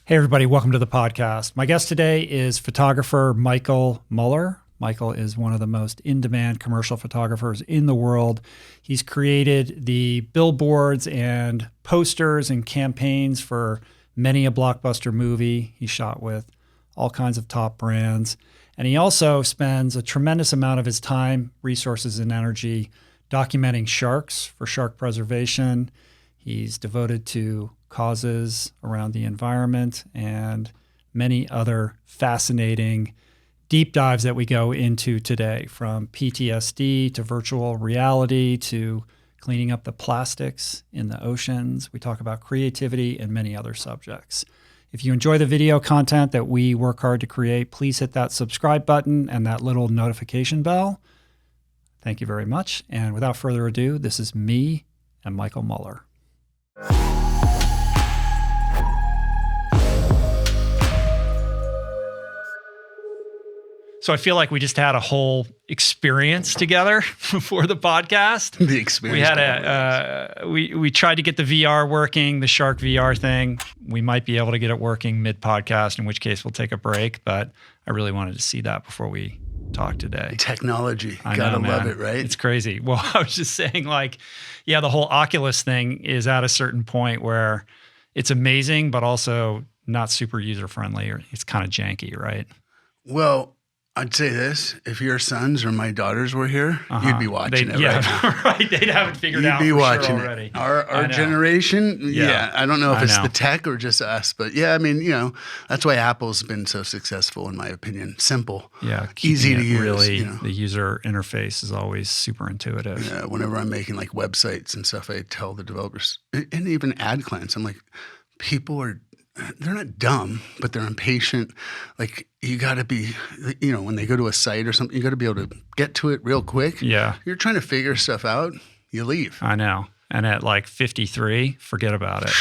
Hey, everybody. Welcome to the podcast. My guest today is photographer Michael Muller. Michael is one of the most in-demand commercial photographers in the world. He's created the billboards and posters and campaigns for many a blockbuster movie. He shot with all kinds of top brands. And he also spends a tremendous amount of his time, resources, and energy documenting sharks for shark preservation. He's devoted to causes around the environment and many other fascinating deep dives that we go into today, from PTSD to virtual reality to cleaning up the plastics in the oceans. We talk about creativity and many other subjects. If you enjoy the video content that we work hard to create, please hit that subscribe button and that little notification bell. Thank you very much. And without further ado, this is me and Michael Muller. So I feel like we just had a whole experience together before the podcast. The experience. We tried to get the VR working, the Shark VR thing. We might be able to get it working mid-podcast, in which case we'll take a break. But I really wanted to see that before we talk today. Technology. Gotta love it, right? It's crazy. Well, I was just saying, the whole Oculus thing is at a certain point where it's amazing, but also not super user-friendly, or it's kind of janky, right? Well, I'd say this: if your sons or my daughters were here, you'd be watching it right now. Right. They'd have it figured out. You'd be watching it already. Our generation, I don't know if it's the tech or just us, but that's why Apple's been so successful, in my opinion. Simple, easy to use. Really, the user interface is always super intuitive. Yeah, whenever I'm making websites and stuff, I tell the developers, and even ad clients, I'm like, they're not dumb, but they're impatient. You got to be, when they go to a site or something, you got to be able to get to it real quick. Yeah. You're trying to figure stuff out, you leave. I know. And at 53, forget about it.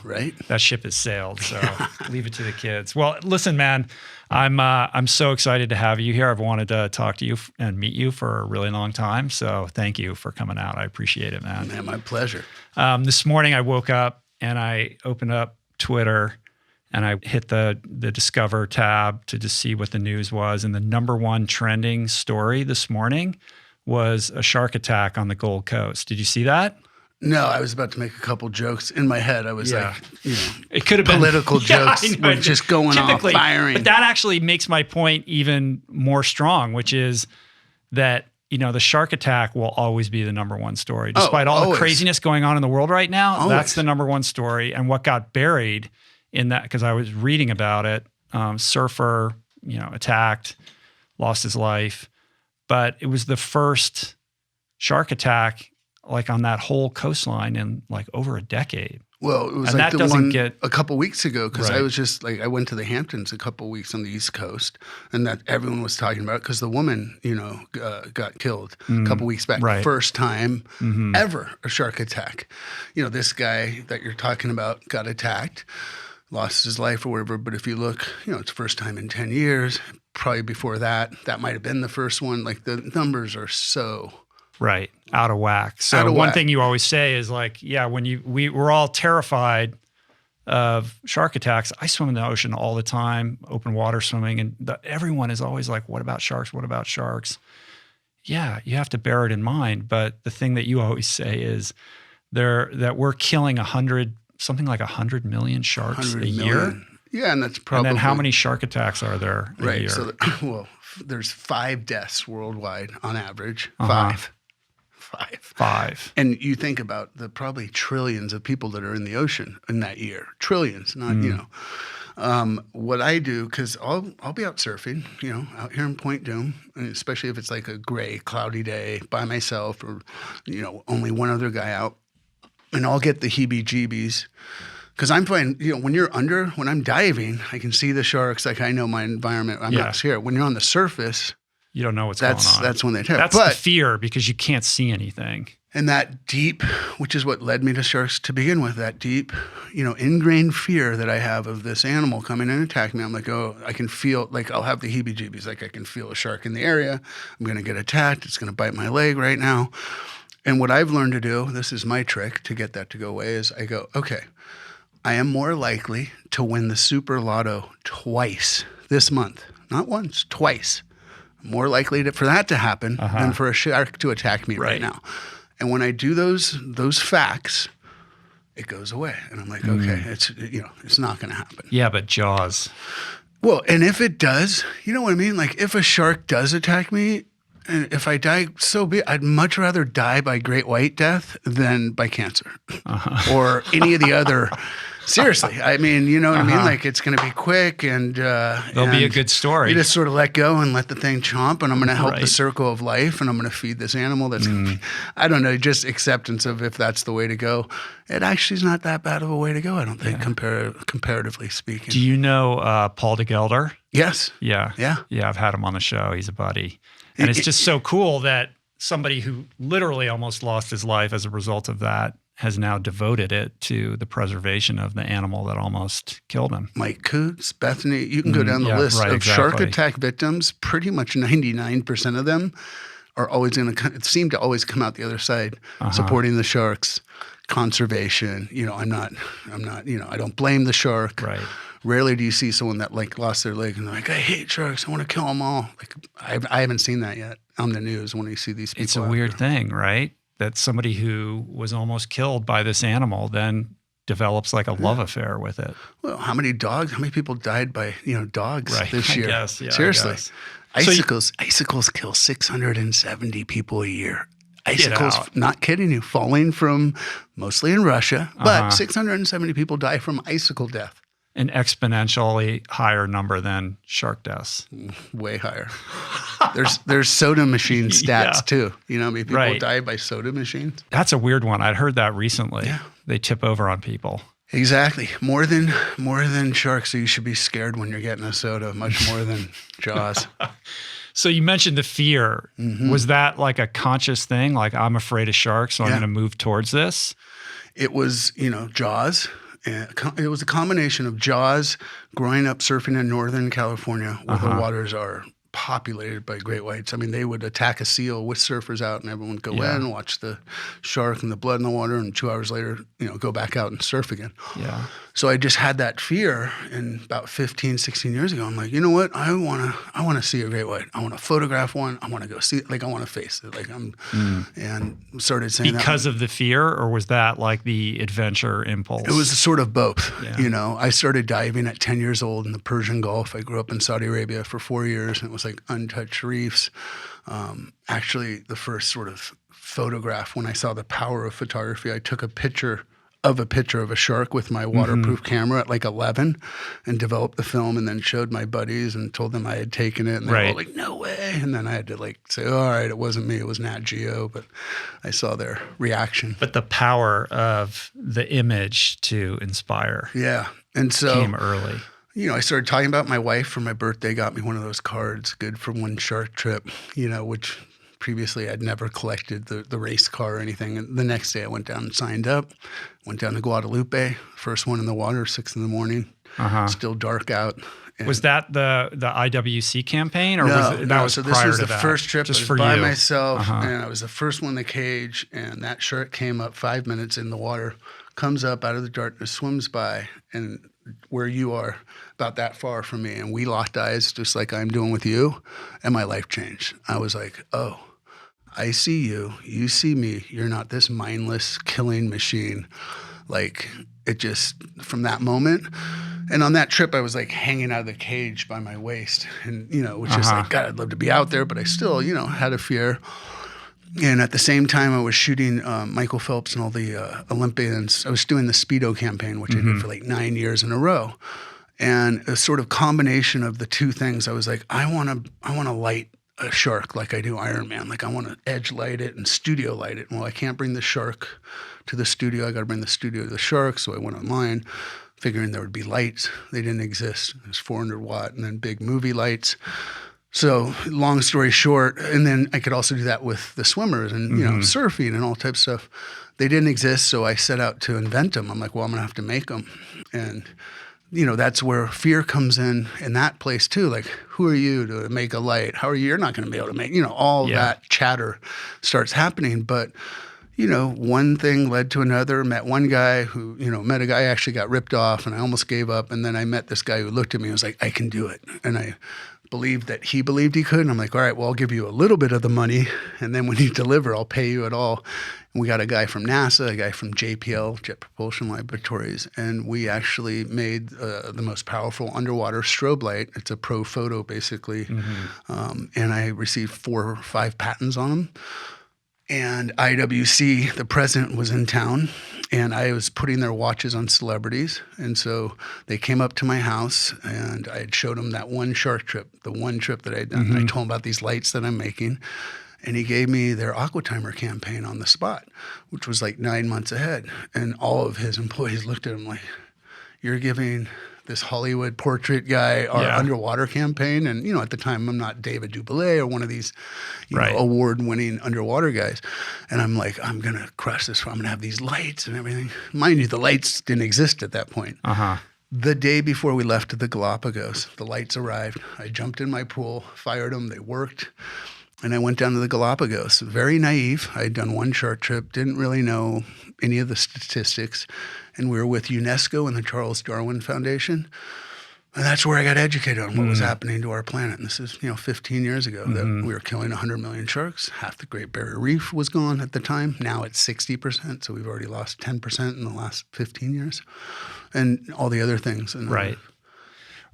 Right? That ship has sailed. So leave it to the kids. Well, listen, man, I'm so excited to have you here. I've wanted to talk to you and meet you for a really long time. So thank you for coming out. I appreciate it, man. Man, my pleasure. This morning I woke up and I opened up Twitter and I hit the Discover tab to just see what the news was. And the number one trending story this morning was a shark attack on the Gold Coast. Did you see that? No, I was about to make a couple jokes in my head. I was it could have been political jokes were just going off, firing. But that actually makes my point even more strong, which is that the shark attack will always be the number one story. Despite all the craziness going on in the world right now, that's the number one story. And what got buried in that, because I was reading about it, surfer, attacked, lost his life. But it was the first shark attack on that whole coastline in over a decade. Well, it was the one a couple weeks ago, because I was just I went to the Hamptons a couple weeks on the East Coast, and that everyone was talking about, because the woman, got killed a couple weeks back. Right. First time ever a shark attack. This guy that you're talking about got attacked, lost his life or whatever. But if you look, it's first time in 10 years. Probably before that might have been the first one. The numbers are so... Right. Out of whack. So one thing you always say is when we're all terrified of shark attacks. I swim in the ocean all the time, open water swimming, and everyone is always like, what about sharks? What about sharks? Yeah, you have to bear it in mind. But the thing that you always say is that we're killing 100 million sharks a year. Yeah, and that's probably... And then how many shark attacks are there a year? So there's 5 deaths worldwide on average. 5. And you think about the probably trillions of people that are in the ocean in that year. Trillions, not, what I do, because I'll be out surfing, out here in Point Doom, and especially if it's a gray, cloudy day by myself or, only one other guy out, and I'll get the heebie-jeebies. Because I'm fine, when I'm diving, I can see the sharks. I know my environment. I'm not scared. When you're on the surface... You don't know what's going on. That's when they attack. That's the fear, because you can't see anything. And that deep, which is what led me to sharks to begin with, that deep, ingrained fear that I have of this animal coming and attacking me. I'm like, I can feel, I'll have the heebie-jeebies. I can feel a shark in the area. I'm going to get attacked. It's going to bite my leg right now. And what I've learned to do, this is my trick to get that to go away, is I go, okay, I am more likely to win the Super Lotto twice this month. Not once, twice. More likely for that to happen than for a shark to attack me right now. And when I do those facts, it goes away. And I'm like, okay, it's not going to happen. Yeah, but Jaws. Well, and if it does, you know what I mean? Like if a shark does attack me, and if I die, so be it. I'd much rather die by great white death than by cancer or any of the other. Seriously, I mean, you know what I mean? Like it's going to be quick and there'll be a good story. You just sort of let go and let the thing chomp, and I'm going to help the circle of life, and I'm going to feed this animal. That's, I don't know, just acceptance of if that's the way to go. It actually is not that bad of a way to go, I don't think, comparatively speaking. Do you know Paul de Gelder? Yes. Yeah. I've had him on the show. He's a buddy, and it's just so cool that somebody who literally almost lost his life as a result of that has now devoted it to the preservation of the animal that almost killed him. Mike Coots, Bethany, you can go down the list of shark attack victims. Pretty much 99% of them are always going to seem to always come out the other side, supporting the sharks, conservation. You know, I'm not, you know, I don't blame the shark. Right. Rarely do you see someone that like lost their leg and they're like, I hate sharks, I want to kill them all. Like I haven't seen that yet on the news when you see these people. It's a weird thing, right? That somebody who was almost killed by this animal then develops like a love affair with it. Well, how many people died by, dogs this year? Guess, yeah, seriously. Icicles kill 670 people a year. Icicles, not kidding you, falling from mostly in Russia, but 670 people die from icicle death. An exponentially higher number than shark deaths. Way higher. There's soda machine stats too. You know, how many people die by soda machines? That's a weird one. I'd heard that recently. Yeah. They tip over on people. Exactly. More than sharks. So you should be scared when you're getting a soda, much more than Jaws. So you mentioned the fear. Was that like a conscious thing? Like I'm afraid of sharks, so I'm going to move towards this? It was, Jaws. It was a combination of Jaws, growing up surfing in Northern California where the waters are populated by great whites. I mean, they would attack a seal with surfers out and everyone would go in, watch the shark and the blood in the water, and 2 hours later, go back out and surf again. Yeah. So I just had that fear, and about 15, 16 years ago, I'm like, you know what? I want to see a great white. I want to photograph one. I want to go see it. Like, I want to face it. Like, and started saying because of the fear, or was that like the adventure impulse? It was sort of both. Yeah. I started diving at 10 years old in the Persian Gulf. I grew up in Saudi Arabia for 4 years, and it was like untouched reefs. Actually, the first sort of photograph, when I saw the power of photography, I took a picture of a shark with my waterproof camera at like 11 and developed the film, and then showed my buddies and told them I had taken it, and they were all like, no way. And then I had to like say, all right, it wasn't me, it was Nat Geo, but I saw their reaction. But the power of the image to inspire and so came early. I started talking about my wife for my birthday, got me one of those cards, good for one shark trip, which previously I'd never collected the race car or anything. And the next day I went down and signed up, went down to Guadalupe, first one in the water, 6 a.m, still dark out. And was that the IWC campaign, or was so prior this was to the that? first trip just I was for by you. myself, and I was the first one in the cage, and that shark came up 5 minutes in the water, comes up out of the darkness, swims by, and where you are, about that far from me, and we locked eyes just like I'm doing with you, and my life changed. I was like, oh, I see you, you see me, you're not this mindless killing machine. Like, it just, from that moment, and on that trip I was like hanging out of the cage by my waist, and it was just like, God, I'd love to be out there, but I still, had a fear. And at the same time, I was shooting Michael Phelps and all the Olympians. I was doing the Speedo campaign, which I did for like 9 years in a row. And a sort of combination of the two things, I was like, I want to light a shark like I do Iron Man. Like, I want to edge light it and studio light it. Well, I can't bring the shark to the studio. I got to bring the studio to the shark. So I went online, figuring there would be lights. They didn't exist. It was 400 watt and then big movie lights. So long story short, and then I could also do that with the swimmers and, surfing and all types of stuff. They didn't exist, so I set out to invent them. I'm like, well, I'm going to have to make them. And, that's where fear comes in that place too. Like, who are you to make a light? How are you? You're not going to be able to make, all that chatter starts happening. But, one thing led to another. Met one guy who, met a guy actually got ripped off, and I almost gave up. And then I met this guy who looked at me and was like, I can do it. And I believed that he believed he could. And I'm like, all right, well, I'll give you a little bit of the money. And then when you deliver, I'll pay you it all. And we got a guy from NASA, a guy from JPL, Jet Propulsion Laboratories. And we actually made the most powerful underwater strobe light. It's a pro photo, basically. And I received 4 or 5 patents on them. And IWC, the president, was in town, and I was putting their watches on celebrities. And so they came up to my house, and I had showed them that one shark trip, the one trip that I had done. And I told him about these lights that I'm making. And he gave me their Aquatimer campaign on the spot, which was like 9 months ahead. And all of his employees looked at him like, you're giving this Hollywood portrait guy our underwater campaign. And, at the time, I'm not David Duboulet or one of these award-winning underwater guys. And I'm like, I'm going to crush this. I'm going to have these lights and everything. Mind you, the lights didn't exist at that point. The day before we left to the Galapagos, the lights arrived. I jumped in my pool, fired them. They worked. And I went down to the Galapagos. Very naive. I had done one shark trip, didn't really know any of the statistics. And we were with UNESCO and the Charles Darwin Foundation. And that's where I got educated on what was happening to our planet. And this is, 15 years ago that we were killing 100 million sharks. Half the Great Barrier Reef was gone at the time. Now it's 60%. So we've already lost 10% in the last 15 years. And all the other things. And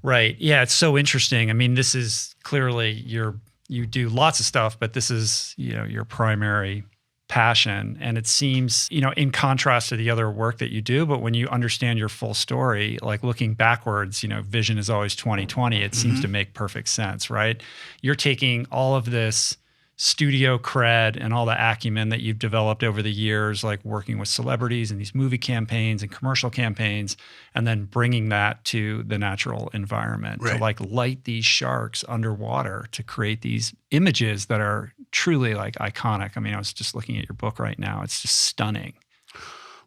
Right. Yeah, it's so interesting. I mean, this is clearly you do lots of stuff, but this is, your primary passion. And it seems, in contrast to the other work that you do, but when you understand your full story, like looking backwards, vision is always 2020. It seems to make perfect sense, right? You're taking all of this studio cred and all the acumen that you've developed over the years, like working with celebrities and these movie campaigns and commercial campaigns, and then bringing that to the natural environment to like light these sharks underwater to create these images that are truly like iconic. I mean, I was just looking at your book right now. It's just stunning.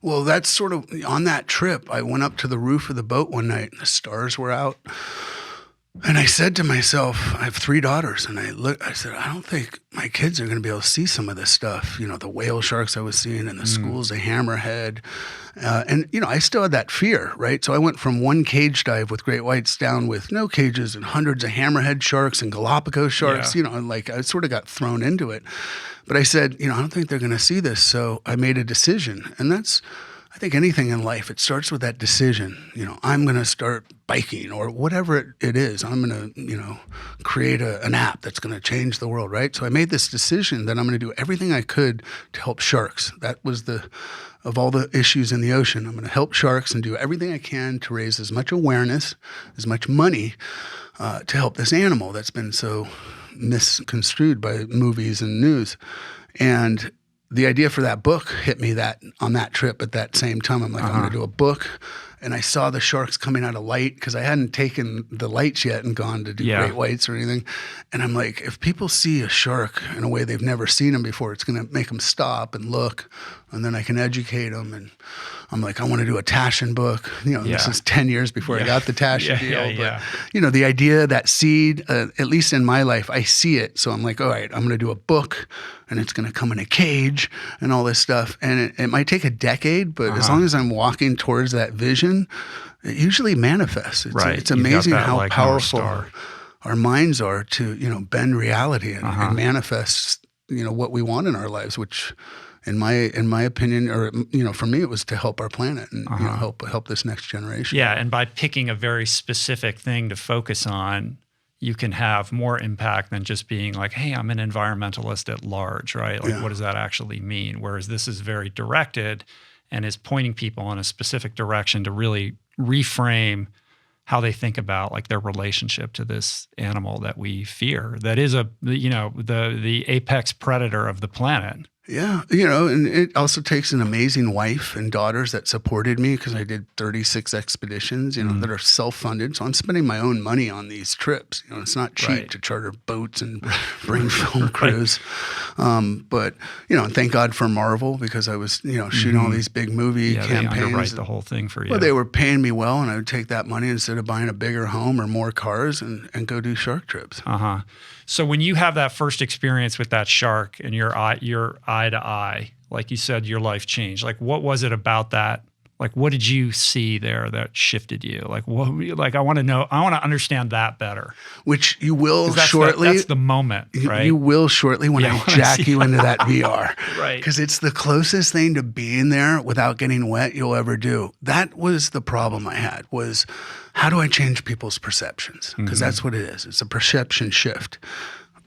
Well, that's sort of on that trip. I went up to the roof of the boat one night and the stars were out. And I said to myself, I have 3 daughters, and I said, I don't think my kids are going to be able to see some of this stuff, the whale sharks I was seeing in the schools, the hammerhead. And I still had that fear, right? So I went from one cage dive with great whites down with no cages and hundreds of hammerhead sharks and Galapagos sharks, like I sort of got thrown into it. But I said, I don't think they're going to see this. So I made a decision. And that's, I think anything in life, it starts with that decision. I'm going to start biking or whatever it is. I'm going to, create an app that's going to change the world, right? So I made this decision that I'm going to do everything I could to help sharks. That was of all the issues in the ocean, I'm going to help sharks and do everything I can to raise as much awareness, as much money to help this animal that's been so misconstrued by movies and news. And the idea for that book hit me on that trip at that same time. I'm like, I'm going to do a book. And I saw the sharks coming out of light because I hadn't taken the lights yet and gone to do great whites or anything. And I'm like, if people see a shark in a way they've never seen him before, it's going to make them stop and look, and then I can educate them. And I'm like, I want to do a Taschen book. This is 10 years before I got the Taschen deal. But, the idea, that seed, at least in my life, I see it. So I'm like, all right, I'm going to do a book, and it's going to come in a cage and all this stuff. And it might take a decade, but as long as I'm walking towards that vision, it usually manifests. It's amazing how powerful our minds are to, bend reality and manifest, what we want in our lives, which in my opinion, or, for me, it was to help our planet and help this next generation. Yeah. And by picking a very specific thing to focus on, you can have more impact than just being like, hey, I'm an environmentalist at large, right? Like, what does that actually mean? Whereas this is very directed and is pointing people in a specific direction to really reframe how they think about like their relationship to this animal that we fear, that is the apex predator of the planet. Yeah, and it also takes an amazing wife and daughters that supported me because I did 36 expeditions, that are self-funded. So I'm spending my own money on these trips. It's not cheap to charter boats and bring film crews. But, and thank God for Marvel because I was, shooting all these big movie campaigns. They underwrite the whole thing for you. Well, they were paying me well, and I would take that money instead of buying a bigger home or more cars and go do shark trips. So when you have that first experience with that shark and you're eye to eye, like you said, your life changed? Like, what was it about that? Like, what did you see there that shifted you? Like, what? Like, I want to know. I want to understand that better. Which you will That's shortly. That's the moment, right? You will shortly when I jack you into that VR. Right. Because it's the closest thing to being there without getting wet you'll ever do. That was the problem I had, was how do I change people's perceptions? Because that's what it is. It's a perception shift.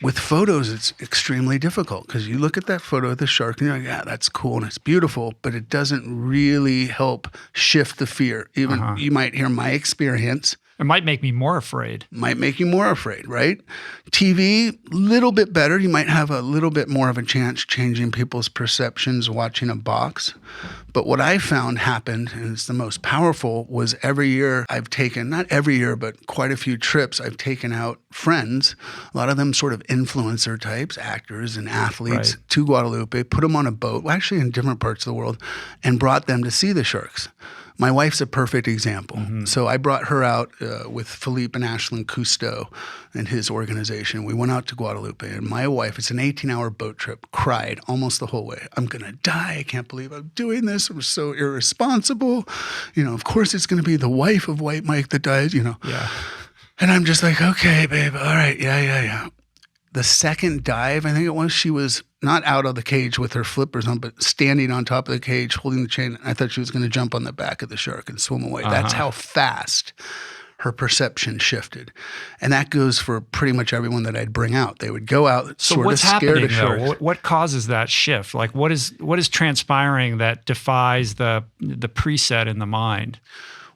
With photos, it's extremely difficult because you look at that photo of the shark and you're like, yeah, that's cool and it's beautiful, but it doesn't really help shift the fear. Even you might hear my experience. It might make me more afraid. Might make you more afraid, right? TV, little bit better. You might have a little bit more of a chance changing people's perceptions watching a box. But what I found happened, and it's the most powerful, was every year I've taken, not every year, but quite a few trips, I've taken out friends, a lot of them sort of influencer types, actors and athletes, to Guadalupe, put them on a boat, well, actually in different parts of the world, and brought them to see the sharks. My wife's a perfect example. So I brought her out with Philippe and Ashlyn Cousteau and his organization. We went out to Guadalupe, and my wife, it's an 18-hour boat trip, cried almost the whole way. I'm going to die. I can't believe I'm doing this. I'm so irresponsible. You know, of course it's going to be the wife of White Mike that dies, you know. Yeah. And I'm just like, okay, babe, all right, yeah. The second dive, I think it was, she was not out of the cage with her flippers on, but standing on top of the cage, holding the chain. I thought she was going to jump on the back of the shark and swim away. That's how fast her perception shifted. And that goes for pretty much everyone that I'd bring out. They would go out sort of scared of sharks. What causes that shift? Like, what is transpiring that defies the preset in the mind?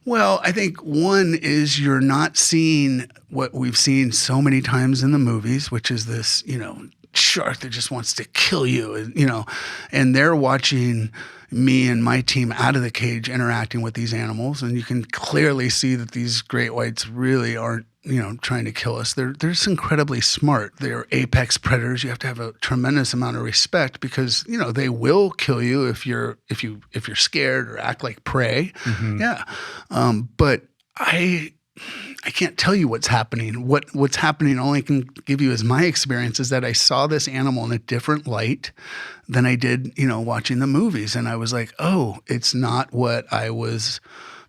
Well, I think one is you're not seeing what we've seen so many times in the movies, which is this, you know, shark that just wants to kill you, and, you know, and they're watching me and my team out of the cage interacting with these animals, and you can clearly see that these great whites really aren't, you know, trying to kill us. They're just incredibly smart. They're apex predators. You have to have a tremendous amount of respect because, you know, they will kill you if you're scared or act like prey. Yeah. But I can't tell you what's happening. What's happening, all I can give you is my experience, is that I saw this animal in a different light than I did, you know, watching the movies. And I was like, oh, it's not what I was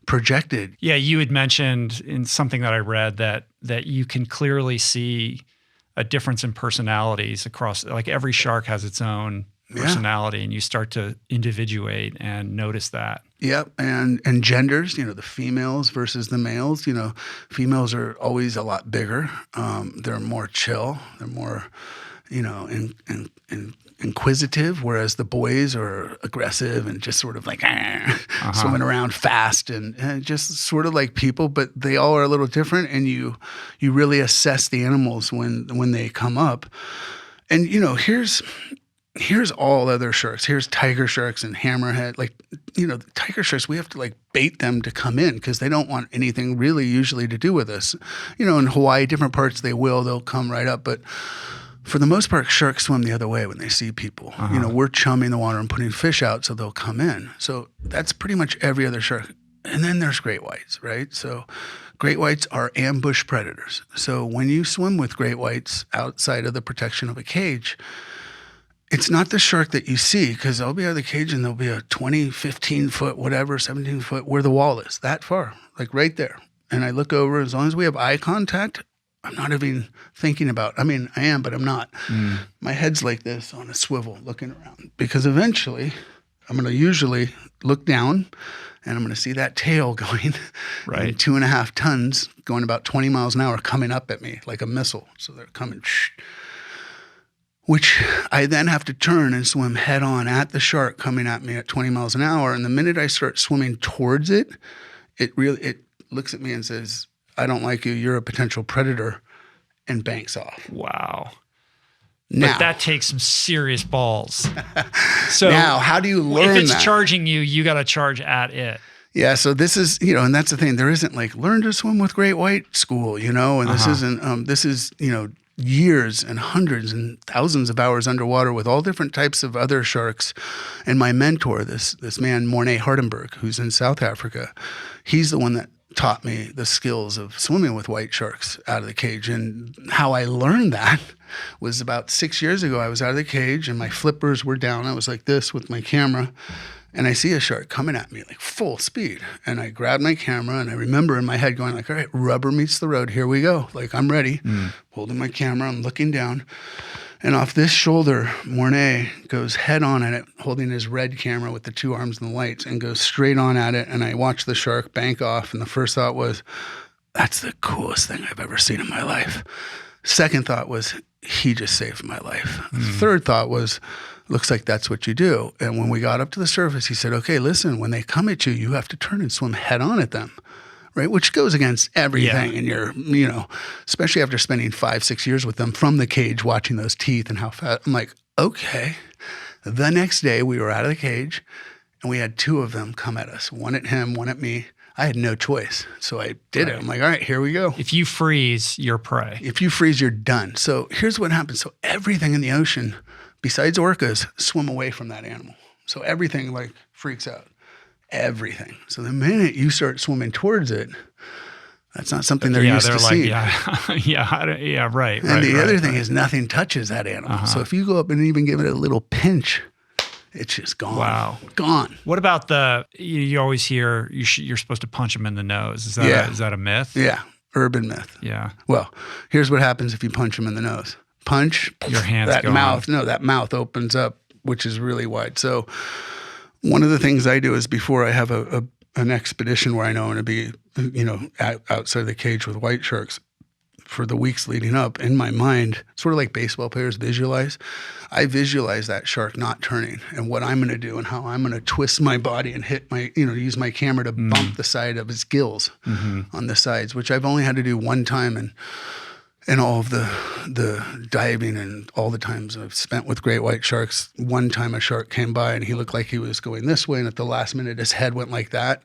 projected. Yeah, you had mentioned in something that I read that you can clearly see a difference in personalities across, like every shark has its own personality, and you start to individuate and notice that. Yep, and genders, you know, the females versus the males. You know, females are always a lot bigger. They're more chill. They're more, you know, inquisitive, whereas the boys are aggressive and just sort of like swimming around fast and just sort of like people, but they all are a little different, and you really assess the animals when they come up. And, you know, here's all other sharks. Here's tiger sharks and hammerhead. Like, you know, tiger sharks, we have to like bait them to come in because they don't want anything really usually to do with us. You know, in Hawaii, different parts they'll come right up, but for the most part, sharks swim the other way when they see people. You know, we're chumming the water and putting fish out, so they'll come in. So that's pretty much every other shark. And then there's great whites, right? So great whites are ambush predators. So when you swim with great whites outside of the protection of a cage, it's not the shark that you see, because they'll be out of the cage and there'll be a 20, 15 foot, whatever, 17 foot, where the wall is, that far, like right there. And I look over, as long as we have eye contact, I'm not even thinking about, I mean, I am, but I'm not. My head's like this on a swivel looking around, because eventually I'm going to usually look down and I'm going to see that tail going, right, and 2.5 tons going about 20 miles an hour coming up at me like a missile. So they're coming, which I then have to turn and swim head on at the shark coming at me at 20 miles an hour. And the minute I start swimming towards it, it looks at me and says, I don't like you, you're a potential predator, and banks off. Wow. Now, but that takes some serious balls. So now, how do you learn if it's that? Charging you, you got to charge at it. Yeah, so this is, you know, and that's the thing. There isn't like learn to swim with great white school, you know, and this isn't, this is, you know, years and hundreds and thousands of hours underwater with all different types of other sharks. And my mentor, this man, Mornay Hardenberg, who's in South Africa, he's the one that taught me the skills of swimming with white sharks out of the cage. And how I learned that was about 6 years ago. I was out of the cage and my flippers were down. I was like this with my camera, and I see a shark coming at me like full speed. And I grabbed my camera, and I remember in my head going like, all right, rubber meets the road. Here we go. Like, I'm ready. Holding my camera, I'm looking down. And off this shoulder, Mornay goes head on at it, holding his red camera with the 2 arms and the lights, and goes straight on at it. And I watched the shark bank off. And the first thought was, that's the coolest thing I've ever seen in my life. Second thought was, he just saved my life. Third thought was, looks like that's what you do. And when we got up to the surface, he said, okay, listen, when they come at you, you have to turn and swim head on at them. Right, which goes against everything, and you're, especially after spending 5-6 years with them from the cage, watching those teeth and how fast. I'm like, okay. The next day, we were out of the cage, and we had 2 of them come at us. One at him, one at me. I had no choice, so I did it. I'm like, all right, here we go. If you freeze, you're prey. If you freeze, you're done. So here's what happens. So everything in the ocean, besides orcas, swim away from that animal. So everything like freaks out. Everything. So the minute you start swimming towards it, that's not something they're used to seeing. Right. And the other thing is nothing touches that animal. So if you go up and even give it a little pinch, it's just gone. Wow. Gone. What about you always hear you're supposed to punch them in the nose. Is that a myth? Yeah. Urban myth. Yeah. Well, here's what happens if you punch them in the nose. Punch. Your hands that go mouth. on. No, that mouth opens up, which is really wide. So one of the things I do is before I have an expedition where I know I'm going to be, outside the cage with white sharks for the weeks leading up, in my mind, sort of like baseball players visualize, I visualize that shark not turning and what I'm going to do and how I'm going to twist my body and hit my, use my camera to bump the side of his gills on the sides, which I've only had to do one time and all of the diving and all the times I've spent with great white sharks. One time a shark came by and he looked like he was going this way, and at the last minute his head went like that.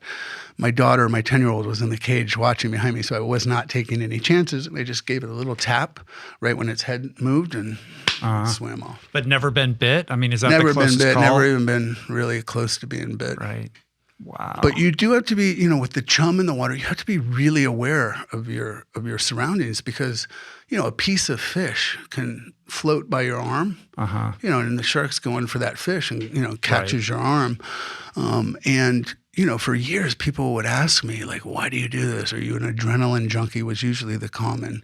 My daughter, my 10-year-old, was in the cage watching behind me, so I was not taking any chances. I just gave it a little tap right when its head moved and swam off. But never been bit? I mean, is that never the closest been bit, call? Never even been really close to being bit. Right. Wow. But you do have to be, with the chum in the water, you have to be really aware of your surroundings, because, a piece of fish can float by your arm, and the shark's going for that fish and, catches your arm. And, for years people would ask me, like, why do you do this? Are you an adrenaline junkie? Was usually the common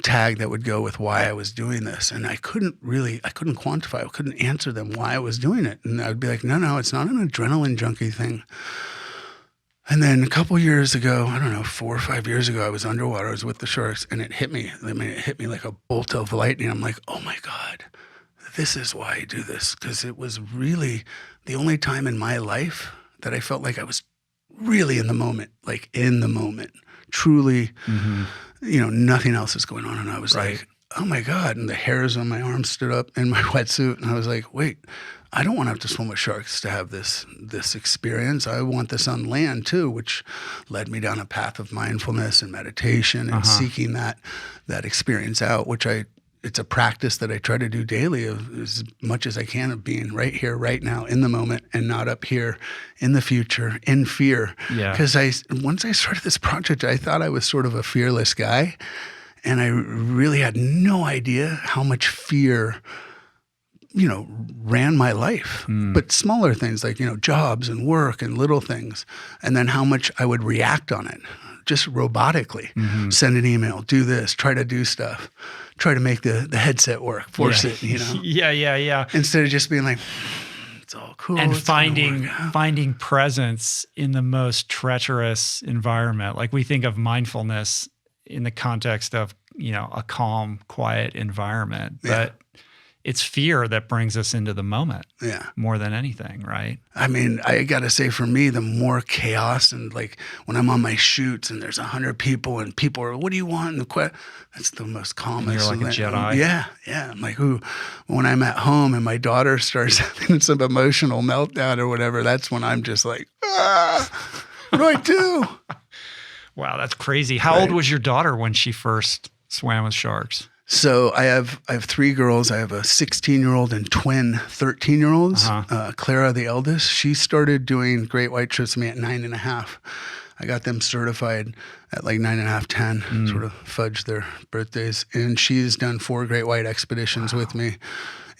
tag that would go with why I was doing this. And I couldn't quantify, I couldn't answer them why I was doing it. And I would be like, no, it's not an adrenaline junkie thing. And then a couple years ago, I don't know, 4 or 5 years ago, I was underwater, I was with the sharks, and it hit me. I mean, it hit me like a bolt of lightning. I'm like, oh my God, this is why I do this. Because it was really the only time in my life that I felt like I was really in the moment, truly, nothing else is going on. And I was like, oh my God. And the hairs on my arms stood up in my wetsuit. And I was like, wait, I don't want to have to swim with sharks to have this experience. I want this on land too, which led me down a path of mindfulness and meditation and seeking that experience out, which it's a practice that I try to do daily as much as I can, of being right here, right now, in the moment, and not up here in the future in fear. Yeah. Because once I started this project, I thought I was sort of a fearless guy, and I really had no idea how much fear ran my life, but smaller things like, jobs and work and little things. And then how much I would react on it, just robotically, send an email, do this, try to do stuff, try to make the headset work, force it, Yeah. Instead of just being like, it's all cool. And finding presence in the most treacherous environment. Like, we think of mindfulness in the context of, a calm, quiet environment, but it's fear that brings us into the moment more than anything, right? I mean, I got to say, for me, the more chaos, and like when I'm on my shoots and there's 100 people and people are, what do you want? And that's the most calmest. And you're like a Jedi. Yeah. I'm like, when I'm at home and my daughter starts having some emotional meltdown or whatever, that's when I'm just like, what do I do? Wow, that's crazy. How old was your daughter when she first swam with sharks? So I have 3 girls. I have a 16-year-old and twin 13-year-olds. Clara, the eldest, she started doing great white trips with me at 9.5. I got them certified at like 9.5, 10, sort of fudged their birthdays. And she's done 4 Great White expeditions with me.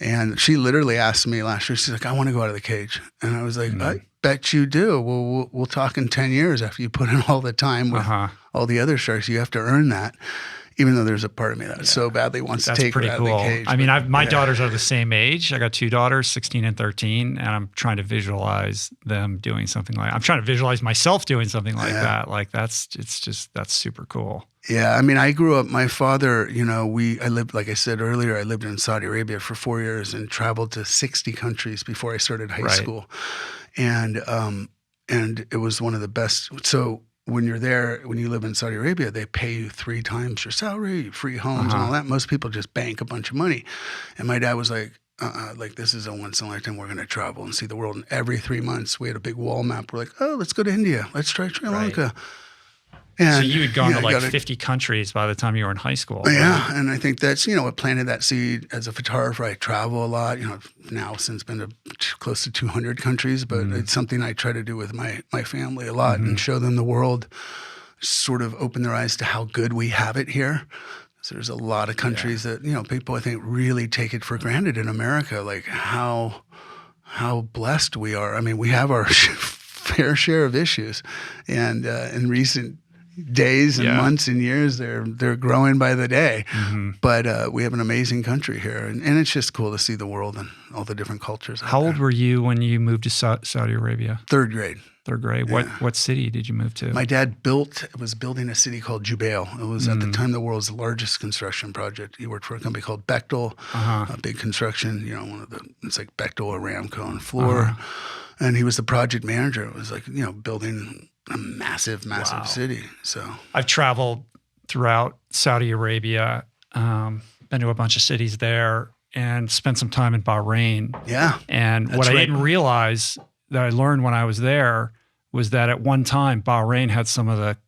And she literally asked me last year, she's like, I want to go out of the cage. And I was like, I bet you do. Well, we'll talk in 10 years after you put in all the time with all the other sharks. You have to earn that. Even though there's a part of me that so badly wants to take her out of the cage. I mean, my daughters are the same age. I got 2 daughters, 16 and 13, and I'm trying to visualize them doing something like, I'm trying to visualize myself doing something like that. Like that's super cool. Yeah. I mean, I grew up, my father, you know, I lived, like I said earlier, I lived in Saudi Arabia for 4 years and traveled to 60 countries before I started high school. And it was one of the best. So when you're there, when you live in Saudi Arabia, they pay you 3 times your salary, free homes and all that. Most people just bank a bunch of money. And my dad was like, like this is a once in a lifetime. We're going to travel and see the world. And every 3 months, we had a big wall map. We're like, oh, let's go to India. Let's try Sri Lanka. Right. And, so you had gone to like 50 countries by the time you were in high school. Yeah, right? And I think that's, you know, what planted that seed. As a photographer, I travel a lot. You know, now since been to close to 200 countries, but it's something I try to do with my family a lot and show them the world, sort of open their eyes to how good we have it here. So there's a lot of countries that, you know, people I think really take it for granted in America, like how blessed we are. I mean, we have our fair share of issues, and in recent days and months and years, they're growing by the day. But we have an amazing country here, and it's just cool to see the world and all the different cultures. How old were you when you moved to Saudi Arabia? 3rd grade. 3rd grade. Yeah. What city did you move to? My dad was building a city called Jubail. It was at the time the world's largest construction project. He worked for a company called Bechtel, a big construction. You know, it's like Bechtel, Aramco, and Fluor. And he was the project manager. It was like, you know, building a massive city. So I've traveled throughout Saudi Arabia, been to a bunch of cities there, and spent some time in Bahrain. Yeah. And what I didn't realize that I learned when I was there was that at one time Bahrain had some of the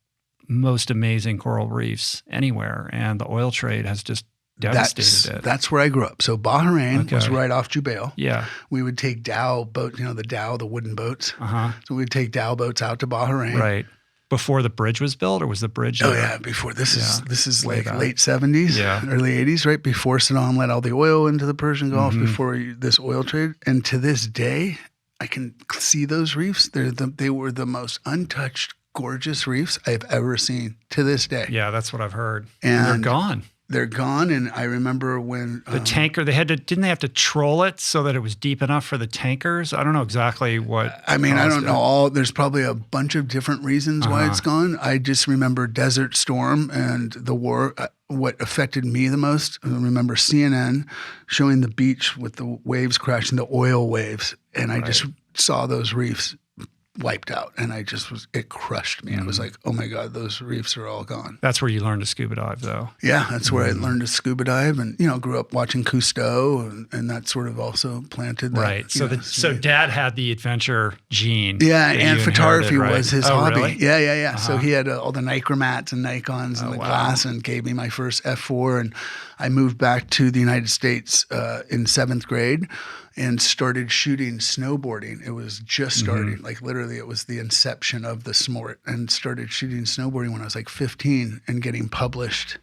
most amazing coral reefs anywhere, and the oil trade has just devastated it. That's where I grew up. So Bahrain was right off Jubail. Yeah. We would take dhow boat, you know, the wooden boats. So we'd take dhow boats out to Bahrain. Right. Before the bridge was built, or was the bridge there? Oh yeah, before. This is like late 70s, early 80s, right before Saddam let all the oil into the Persian Gulf, before this oil trade. And to this day, I can see those reefs. They were the most untouched, gorgeous reefs I've ever seen to this day. Yeah, that's what I've heard. And they're gone. They're gone, and I remember when the tanker, didn't they have to troll it so that it was deep enough for the tankers? I don't know exactly what. I mean, I don't know there's probably a bunch of different reasons why it's gone. I just remember Desert Storm and the war. What affected me the most, I remember CNN showing the beach with the waves crashing, the oil waves, and I just saw those reefs wiped out, and it crushed me. I was like, oh my God, those reefs are all gone. That's where you learned to scuba dive, though. Yeah, that's where I learned to scuba dive, and, you know, grew up watching Cousteau, and that sort of also planted that. Right. So Dad had the adventure gene. Yeah, and photography was his hobby. Really? Yeah. So he had all the Nicromats and Nikons and the glass, and gave me my first F4, and I moved back to the United States in 7th grade and started shooting snowboarding. It was just starting, like literally it was the inception of the sport, and started shooting snowboarding when I was like 15 and getting published.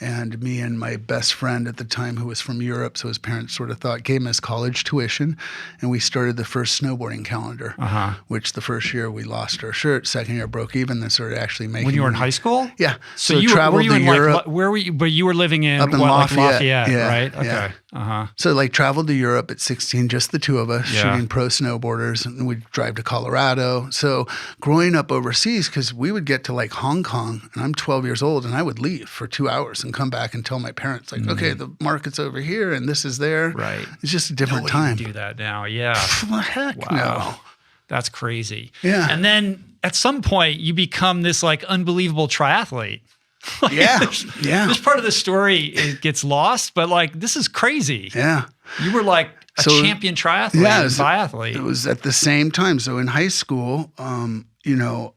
And me and my best friend at the time, who was from Europe, so his parents sort of gave him his college tuition, and we started the first snowboarding calendar, which the first year we lost our shirt, second year broke even, then started actually making. When you were in high school? Yeah. So you traveled to Europe. Where were you? But you were living in, up in Lafayette, right? Okay. Yeah. So like traveled to Europe at 16, just the two of us, shooting pro snowboarders, and we'd drive to Colorado. So growing up overseas, because we would get to like Hong Kong, and I'm 12 years old, and I would leave for 2 hours and come back and tell my parents, like, okay, the market's over here and this is there. Right. It's just a different time. Do that now, yeah. Well, heck no. That's crazy. Yeah. And then at some point, you become this like unbelievable triathlete. Like, this part of the story gets lost, but like this is crazy. Yeah. You were like a champion triathlete, biathlete. It was at the same time. So in high school, you know,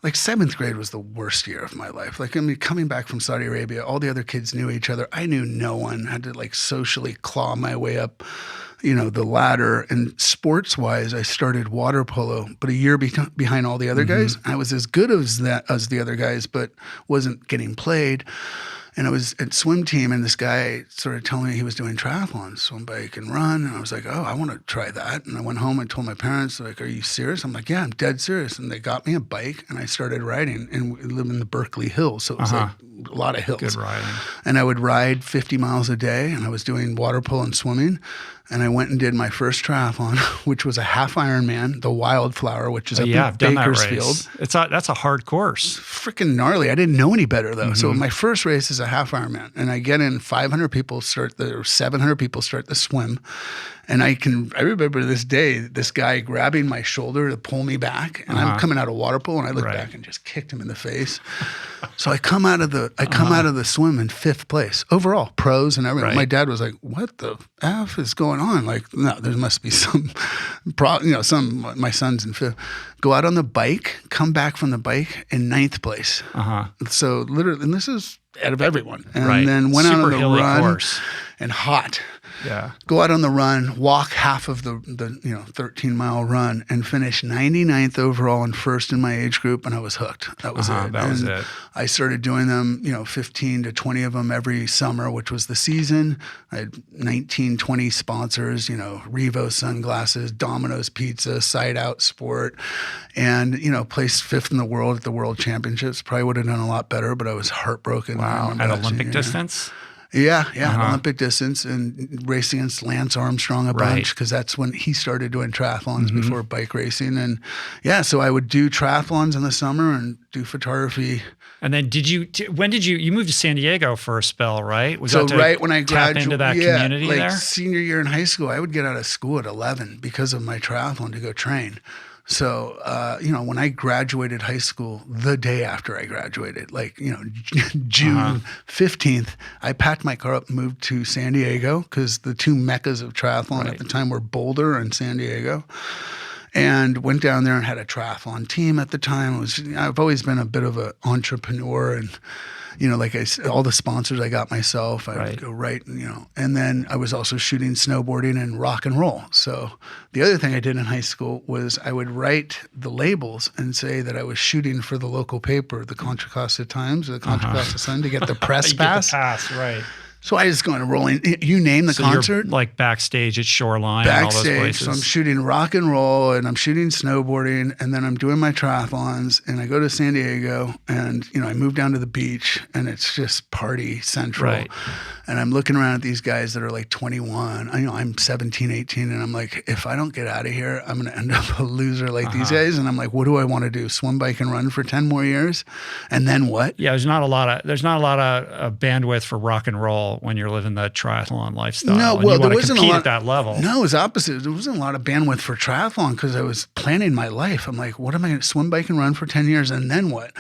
like 7th grade was the worst year of my life. Like, I mean, coming back from Saudi Arabia, all the other kids knew each other. I knew no one. I had to like socially claw my way up the ladder. And sports wise, I started water polo, but a year behind all the other guys. I was as good as the other guys, but wasn't getting played. And I was at swim team, and this guy started telling me he was doing triathlon, swim, bike, and run. And I was like, oh, I want to try that. And I went home and told my parents, like, are you serious? I'm like, yeah, I'm dead serious. And they got me a bike, and I started riding. And we live in the Berkeley Hills, so it was like a lot of hills. Good riding. And I would ride 50 miles a day, and I was doing water polo and swimming. And I went and did my first triathlon, which was a half Ironman, the Wildflower, which is up in Bakersfield. That's a hard course. Freaking gnarly. I didn't know any better though. So my first race is a half Ironman, and I get in 500 people start or 700 people start the swim. And I remember this day, this guy grabbing my shoulder to pull me back, and I'm coming out of water polo, and I look back and just kicked him in the face. So I come out of the swim in 5th place overall, pros and everything. My dad was like, "What the F is going on?" Like, no, there must be some problem. My son's in 5th. Go out on the bike, come back from the bike in 9th place. So literally, and this is out of everyone, and then went out on the run course. And hot. Yeah. Go out on the run, walk half of the 13-mile run, and finish 99th overall and first in my age group, and I was hooked. That was it. That was it. I started doing them, 15 to 20 of them every summer, which was the season. I had 19, 20 sponsors, Revo sunglasses, Domino's Pizza, Side Out Sport, and, placed 5th in the world at the World Championships. Probably would have done a lot better, but I was heartbroken. Wow. At Olympic distance? Yeah, Olympic distance, and racing against Lance Armstrong a bunch, because that's when he started doing triathlons before bike racing. And so I would do triathlons in the summer and do photography. And then when did you moved to San Diego for a spell, right? So right when I graduated, into that community like there? Senior year in high school, I would get out of school at 11 because of my triathlon to go train. So, when I graduated high school, the day after I graduated, June 15th, I packed my car up and moved to San Diego, because the two meccas of triathlon at the time were Boulder and San Diego. And went down there and had a triathlon team at the time. I've always been a bit of an entrepreneur, and like I said, all the sponsors I got myself. I would go and then I was also shooting snowboarding and rock and roll. So the other thing I did in high school was I would write the labels and say that I was shooting for the local paper, the Contra Costa Times or the Contra Costa Sun, to get the press pass. Get the pass, right. So I just go into rolling. You name the concert. You're like backstage at Shoreline and all those places. So I'm shooting rock and roll, and I'm shooting snowboarding, and then I'm doing my triathlons, and I go to San Diego, and I move down to the beach, and it's just party central. Right. And I'm looking around at these guys that are like 21. I'm 17, 18, and I'm like, if I don't get out of here, I'm going to end up a loser like these guys. And I'm like, what do I want to do? Swim, bike, and run for 10 more years? And then what? Yeah, there's not a lot of bandwidth for rock and roll when you're living the triathlon lifestyle. No, well, there wasn't a lot at that level. No, it was opposite. There wasn't a lot of bandwidth for triathlon, because I was planning my life. I'm like, what am I going to swim, bike, and run for 10 years, and then what?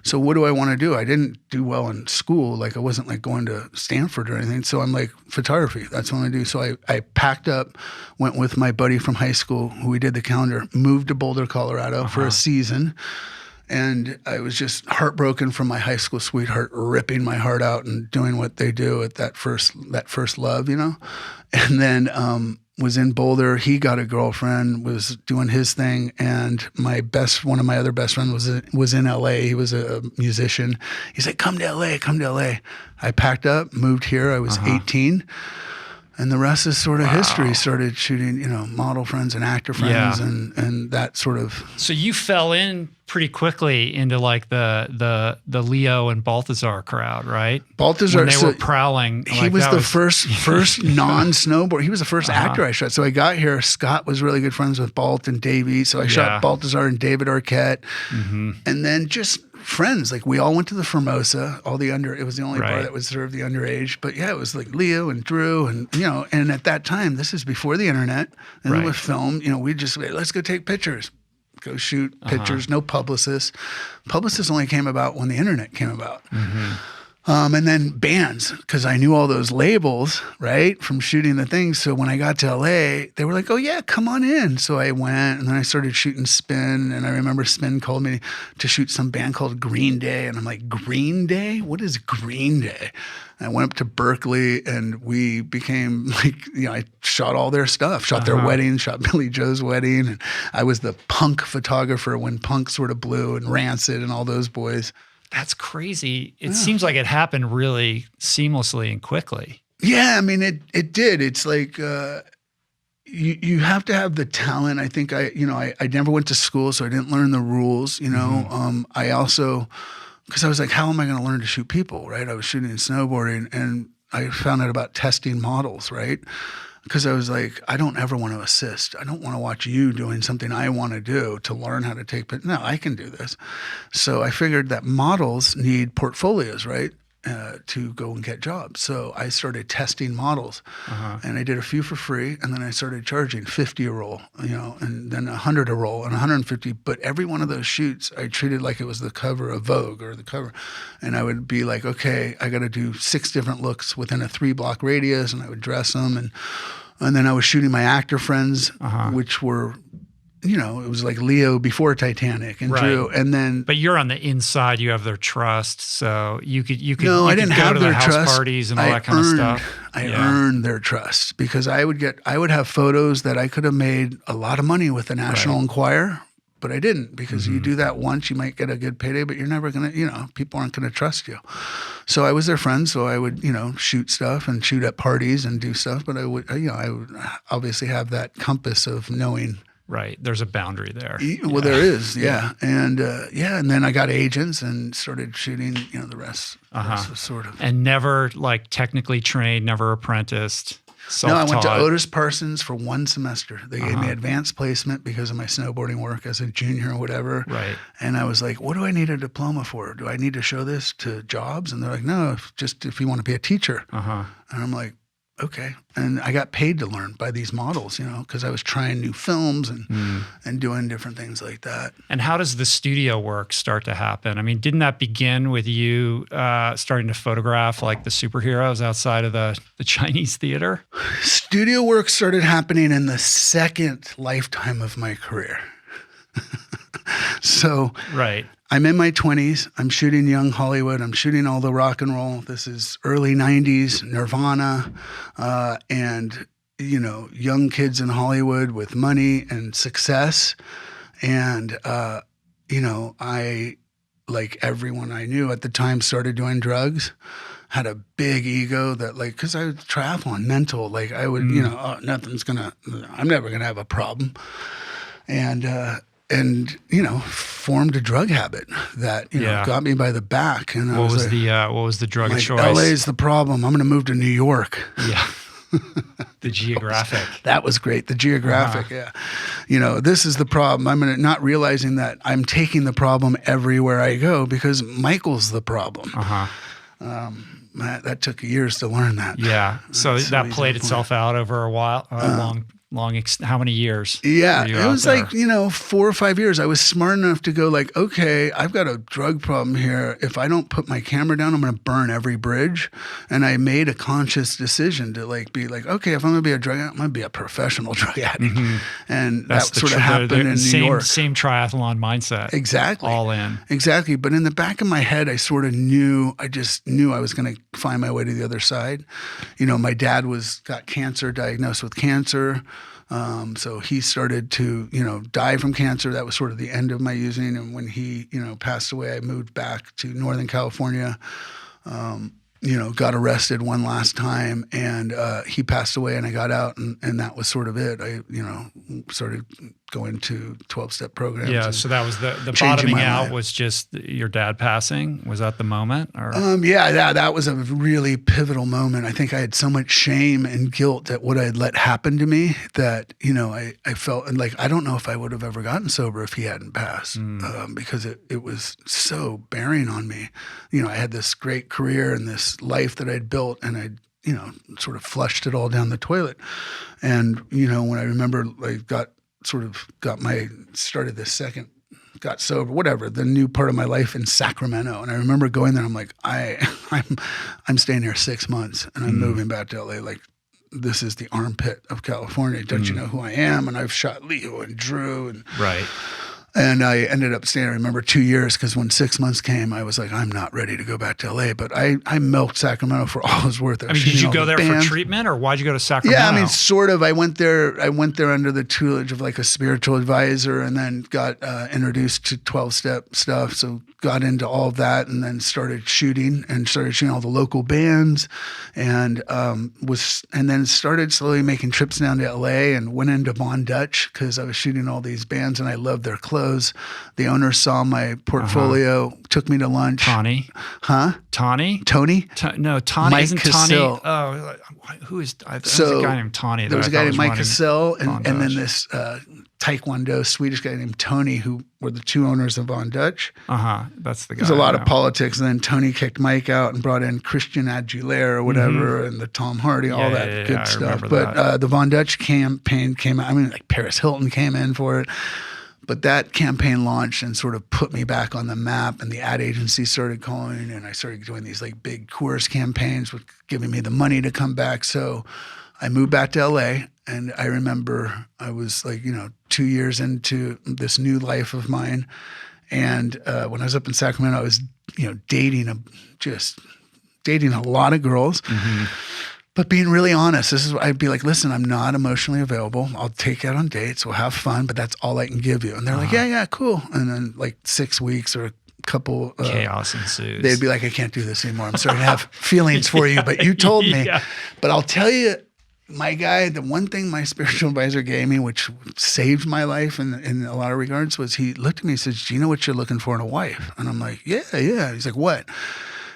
So what do I want to do? I didn't do well in school. Like, I wasn't like going to Stanford or anything. So I'm like, photography. That's what I do. So I packed up, went with my buddy from high school who we did the calendar, moved to Boulder, Colorado for a season. And I was just heartbroken from my high school sweetheart ripping my heart out and doing what they do at that first love, And then was in Boulder. He got a girlfriend, was doing his thing, and one of my other best friends was in LA. He was a musician. He's like, come to LA. I packed up, moved here. I was 18. And the rest is sort of history. Started shooting, model friends and actor friends and that sort of. So you fell in pretty quickly into like the Leo and Balthazar crowd, right? Balthazar, when they were prowling. He was the first non-snowboard. He was the first actor I shot. So I got here. Scott was really good friends with Balt and Davey. So I shot Balthazar and David Arquette. And then just friends. Like, we all went to the Formosa, it was the only bar that would serve the underage. But it was like Leo and Drew and, and at that time, this is before the internet and with film, we just, let's go take pictures, go shoot pictures, no publicists. Publicists only came about when the internet came about. And then bands, because I knew all those labels, right, from shooting the things. So when I got to LA, they were like, oh, yeah, come on in. So I went, and then I started shooting Spin. And I remember Spin called me to shoot some band called Green Day. And I'm like, Green Day? What is Green Day? And I went up to Berkeley, and we became like, I shot all their stuff, shot their wedding, shot Billy Joe's wedding. And I was the punk photographer when punk sort of blew, and Rancid and all those boys. That's crazy. It seems like it happened really seamlessly and quickly. Yeah, I mean, it did. It's like you have to have the talent. I think I never went to school, so I didn't learn the rules. I also, because I was like, how am I going to learn to shoot people, right? I was shooting snowboarding, and I found out about testing models, right? Because I was like, I don't ever want to assist. I don't want to watch you doing something I want to do to learn how to take, but no, I can do this. So I figured that models need portfolios, right? To go and get jobs. So I started testing models, and I did a few for free, and then I started charging $50 a roll, and then $100 a roll and $150. But every one of those shoots, I treated like it was the cover of Vogue or the cover, and I would be like, okay, I got to do 6 different looks within a 3-block radius, and I would dress them, and then I was shooting my actor friends, which were, it was like Leo before Titanic and Drew, and then. But you're on the inside. You have their trust, so you could. No, I didn't have go to their the house trust. parties and all that kind of stuff. I earned their trust because I would have photos that I could have made a lot of money with the National Enquirer, but I didn't, because you do that once, you might get a good payday, but you're never gonna, people aren't gonna trust you. So I was their friend, so I would, shoot stuff and shoot at parties and do stuff, but I would obviously have that compass of knowing. Right. There's a boundary there. Well, there is. Yeah. And and then I got agents and started shooting, the rest was sort of. And never like technically trained, never apprenticed. No, I went to Otis Parsons for 1 semester. They gave me advanced placement because of my snowboarding work as a junior or whatever. Right. And I was like, what do I need a diploma for? Do I need to show this to jobs? And they're like, no, if you want to be a teacher. And I'm like, okay. And I got paid to learn by these models, because I was trying new films and doing different things like that. And how does the studio work start to happen? I mean, didn't that begin with you starting to photograph like the superheroes outside of the Chinese theater? Studio work started happening in the second lifetime of my career. So I'm in my 20s. I'm shooting young Hollywood. I'm shooting all the rock and roll. This is early 90s, Nirvana, and, young kids in Hollywood with money and success. And, I, like everyone I knew at the time, started doing drugs. Had a big ego that, like, because I was triathlon mental, like I would, I'm never going to have a problem. And formed a drug habit that got me by the back. And what was the drug of choice? LA's the problem. I'm going to move to New York. Yeah. The geographic. That was great. The geographic. Yeah. This is the problem. I'm not realizing that I'm taking the problem everywhere I go because Michael's the problem. That took years to learn that. Yeah. So that played itself out over a while, how many years? Yeah, it was like, 4 or 5 years. I was smart enough to go like, okay, I've got a drug problem here. If I don't put my camera down, I'm going to burn every bridge. And I made a conscious decision to be like, okay, if I'm going to be a drug addict, I'm going to be a professional drug addict. And that sort of happened in New York. Same triathlon mindset. Exactly. All in. Exactly. But in the back of my head, I just knew I was going to find my way to the other side. My dad got cancer, diagnosed with cancer. So he started to, die from cancer. That was sort of the end of my using. And when he, passed away, I moved back to Northern California, got arrested one last time, and he passed away, and I got out, and that was sort of it. I, started going to 12-step programs. Yeah, so that was the bottoming out was just your dad passing? Was that the moment? Or? That was a really pivotal moment. I think I had so much shame and guilt at what I had let happen to me that, I felt like I don't know if I would have ever gotten sober if he hadn't passed, because it was so bearing on me. I had this great career and this life that I'd built, and I'd sort of flushed it all down the toilet. And, when I remember started this second got sober, whatever, the new part of my life in Sacramento. And I remember going there. I'm like, I'm staying here 6 months and I'm moving back to LA. Like, this is the armpit of California. Don't you know who I am? And I've shot Leo and Drew and right. And I ended up staying, I remember 2 years, because when 6 months came, I was like, I'm not ready to go back to LA. But I milked Sacramento for all it was worth. I mean, did you go there for treatment, or why'd you go to Sacramento? Yeah, I mean, sort of. I went there under the tutelage of like a spiritual advisor, and then got introduced to 12-step stuff. So got into all of that, and then started shooting all the local bands, and then started slowly making trips down to LA, and went into Von Dutch because I was shooting all these bands and I loved their clothes. The owner saw my portfolio, took me to lunch. Tawny. Huh? Tawny? Tony? No, Tawny Mike isn't Cassell. Tawny. Oh, who is? There's So a guy named Tawny. There was a guy named Mike Cassell, and then Dutch. this Taekwondo Swedish guy named Tony, who were the two owners of Von Dutch. That's the guy. There's a lot of politics, and then Tony kicked Mike out and brought in Christian Aguilera or whatever, and the Tom Hardy, all that good stuff. But the Von Dutch campaign came out. I mean, like Paris Hilton came in for it. But that campaign launched and sort of put me back on the map, and the ad agency started calling, and I started doing these like big course campaigns with giving me the money to come back. So I moved back to LA, and I remember I was like, 2 years into this new life of mine. And when I was up in Sacramento, I was, dating a lot of girls. But being really honest, I'd be like, listen, I'm not emotionally available. I'll take you out on dates. We'll have fun, but that's all I can give you. And they're like, yeah, cool. And then like 6 weeks or a couple. Chaos ensues. They'd be like, I can't do this anymore. I'm starting to have feelings for you, but you told me. Yeah. But I'll tell you, my guy, the one thing my spiritual advisor gave me, which saved my life in a lot of regards, was he looked at me and says, do you know what you're looking for in a wife? And I'm like, yeah. He's like, what?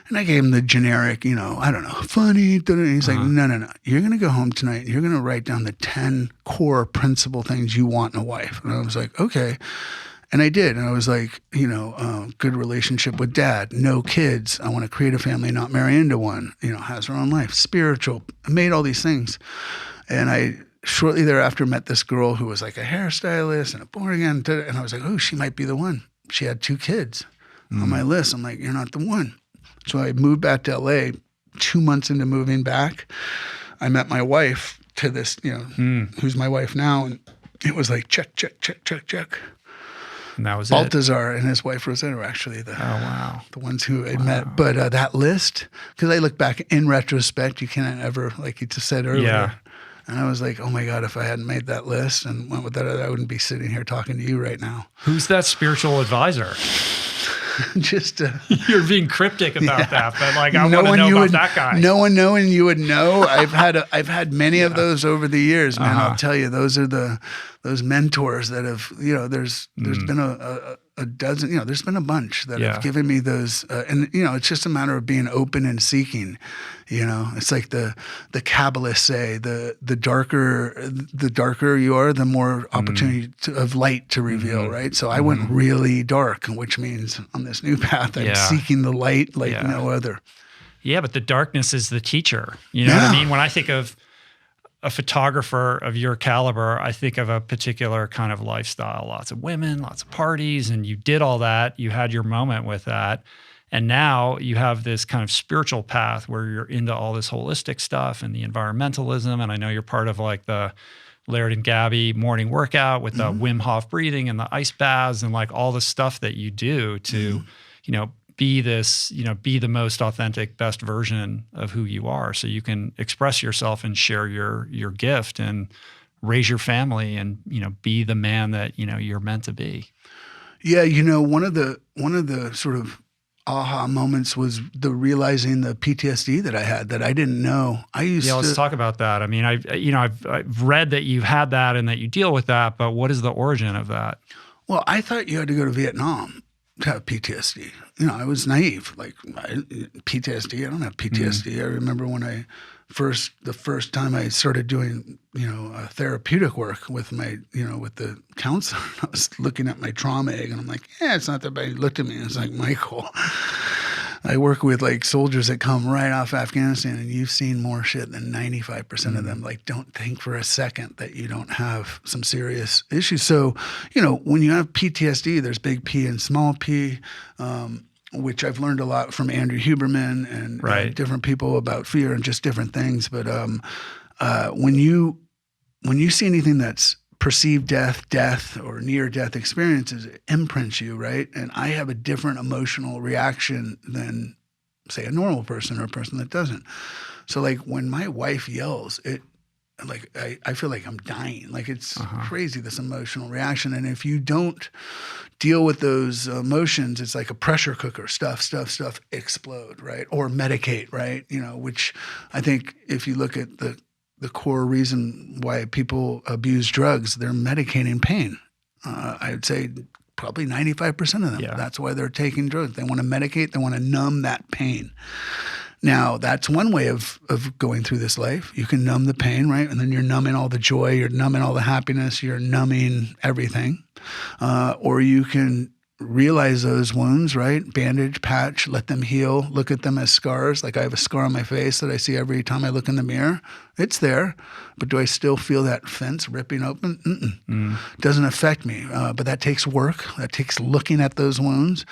And I gave him the generic, I don't know, funny. He's like, no. You're going to go home tonight and you're going to write down the 10 core principal things you want in a wife. And I was like, okay. And I did. And I was like, good relationship with dad, no kids. I want to create a family, not marry into one, has her own life, spiritual. I made all these things. And I shortly thereafter met this girl who was like a hairstylist and a born again. And I was like, oh, she might be the one. She had 2 kids on my list. I'm like, you're not the one. So I moved back to LA. 2 months into moving back, I met my wife to this, who's my wife now. And it was like, check. And that was Baltazar and his wife Rosanna were actually the ones who I met. But that list, because I look back in retrospect, you cannot ever, like you just said earlier. Yeah. And I was like, oh my God, if I hadn't made that list and went with that, I wouldn't be sitting here talking to you right now. Who's that spiritual advisor? Just you're being cryptic about that, but like I want to know about that guy. No one knowing you would know. I've had many of those over the years, man. I'll tell you, those are those mentors that have there's been a dozen, there's been a bunch that have given me those, and it's just a matter of being open and seeking. It's like the Kabbalists say, the darker you are, the more opportunity of light to reveal, right? So I went really dark, which means on this new path, I'm seeking the light like no other. Yeah, but the darkness is the teacher. You know what I mean? When I think of a photographer of your caliber, I think of a particular kind of lifestyle, lots of women, lots of parties, and you did all that. You had your moment with that. And now you have this kind of spiritual path where you're into all this holistic stuff and the environmentalism. And I know you're part of like the Laird and Gabby morning workout with the Wim Hof breathing and the ice baths and like all the stuff that you do to, be this, be the most authentic, best version of who you are. So you can express yourself and share your gift and raise your family and, be the man that, you're meant to be. Yeah. One of the sort of aha moments was the realizing the PTSD that I had that I didn't know. Let's talk about that. I mean, I've read that you've had that and that you deal with that, but what is the origin of that? Well, I thought you had to go to Vietnam to have PTSD. I was naive. Like PTSD, I don't have PTSD. I remember when the first time I started doing, therapeutic work with my, with the counselor, I was looking at my trauma egg and I'm like, it's not that bad. He looked at me and was like, Michael, I work with like soldiers that come right off Afghanistan, and you've seen more shit than 95% of them. Like, don't think for a second that you don't have some serious issues. So, when you have PTSD, there's big P and small p, which I've learned a lot from Andrew Huberman and different people about fear and just different things. But when you see anything that's perceived death, or near-death experiences, it imprints you, right? And I have a different emotional reaction than, say, a normal person or a person that doesn't. So, like, when my wife yells, I feel like I'm dying. Like, it's crazy, this emotional reaction. And if you don't deal with those emotions, it's like a pressure cooker, stuff explode, right? Or medicate, right? Which I think if you look at the core reason why people abuse drugs, they're medicating pain. I would say probably 95% of them. Yeah. That's why they're taking drugs. They want to medicate. They want to numb that pain. Now, that's one way of going through this life. You can numb the pain, right? And then you're numbing all the joy. You're numbing all the happiness. You're numbing everything. Or you can realize those wounds, right? Bandage, patch, let them heal. Look at them as scars. Like, I have a scar on my face that I see every time I look in the mirror. It's there, but do I still feel that fence ripping open? Doesn't affect me, but that takes work. That takes looking at those wounds.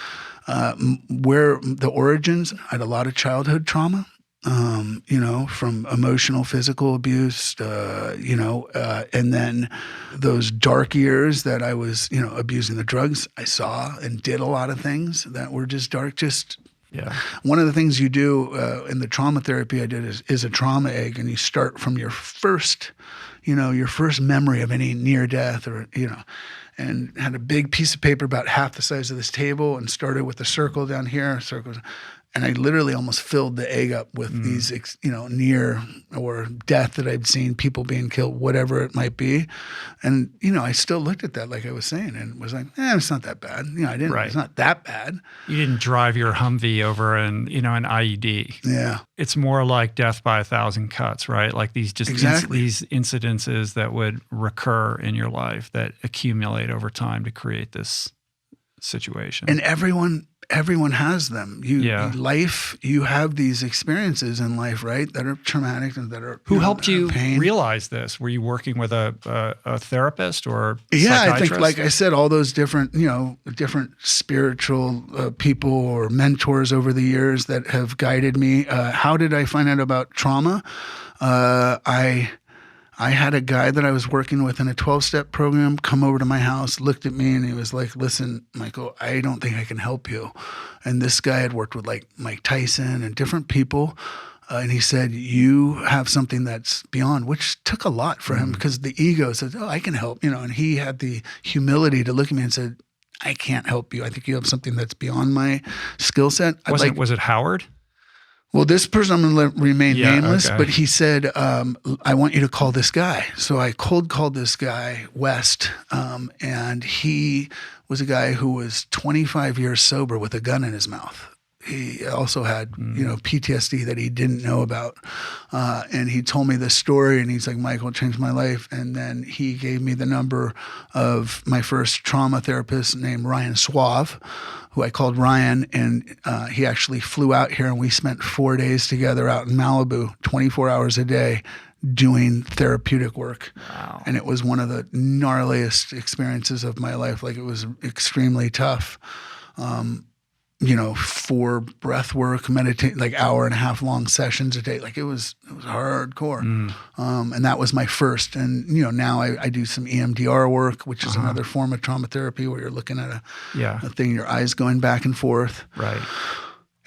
Where the origins, I had a lot of childhood trauma. From emotional, physical abuse, and then those dark years that I was, abusing the drugs. I saw and did a lot of things that were just dark. One of the things you do in the trauma therapy I did is a trauma egg, and you start from your first memory of any near death and had a big piece of paper about half the size of this table, and started with a circle down here, and I literally almost filled the egg up with these, near or death that I'd seen, people being killed, whatever it might be. And, I still looked at that, like I was saying, and was like, it's not that bad. I didn't, It's not that bad. You didn't drive your Humvee over an IED. Yeah. It's more like death by 1,000 cuts, right? Like these these incidences that would recur in your life that accumulate over time to create this situation. And everyone has them. You have these experiences in life, right, that are traumatic and that are. Who helped you pain. Realize this? Were you working with a therapist or psychiatrist? I think, like I said, all those different spiritual people or mentors over the years that have guided me. How did I find out about trauma? I had a guy that I was working with in a 12-step program come over to my house, looked at me, and he was like, "Listen, Michael, I don't think I can help you." And this guy had worked with like Mike Tyson and different people. And he said, "You have something that's beyond," which took a lot for him, because the ego said, "Oh, I can help," and he had the humility to look at me and said, "I can't help you. I think you have something that's beyond my skill set." Was it Howard? Well, this person, I'm going to remain nameless, but he said, "I want you to call this guy." So I cold called this guy, West, and he was a guy who was 25 years sober with a gun in his mouth. He also had, PTSD that he didn't know about. And he told me this story, and he's like, "Michael, it changed my life." And then he gave me the number of my first trauma therapist named Ryan Suave, who I called Ryan, and he actually flew out here, and we spent 4 days together out in Malibu, 24 hours a day, doing therapeutic work. Wow. And it was one of the gnarliest experiences of my life. Like, it was extremely tough. 4 breath work, meditate, like hour and a half long sessions a day. Like, it was hardcore. And that was my first. And, now I do some EMDR work, which is another form of trauma therapy where you're looking at a thing, your eyes going back and forth. Right.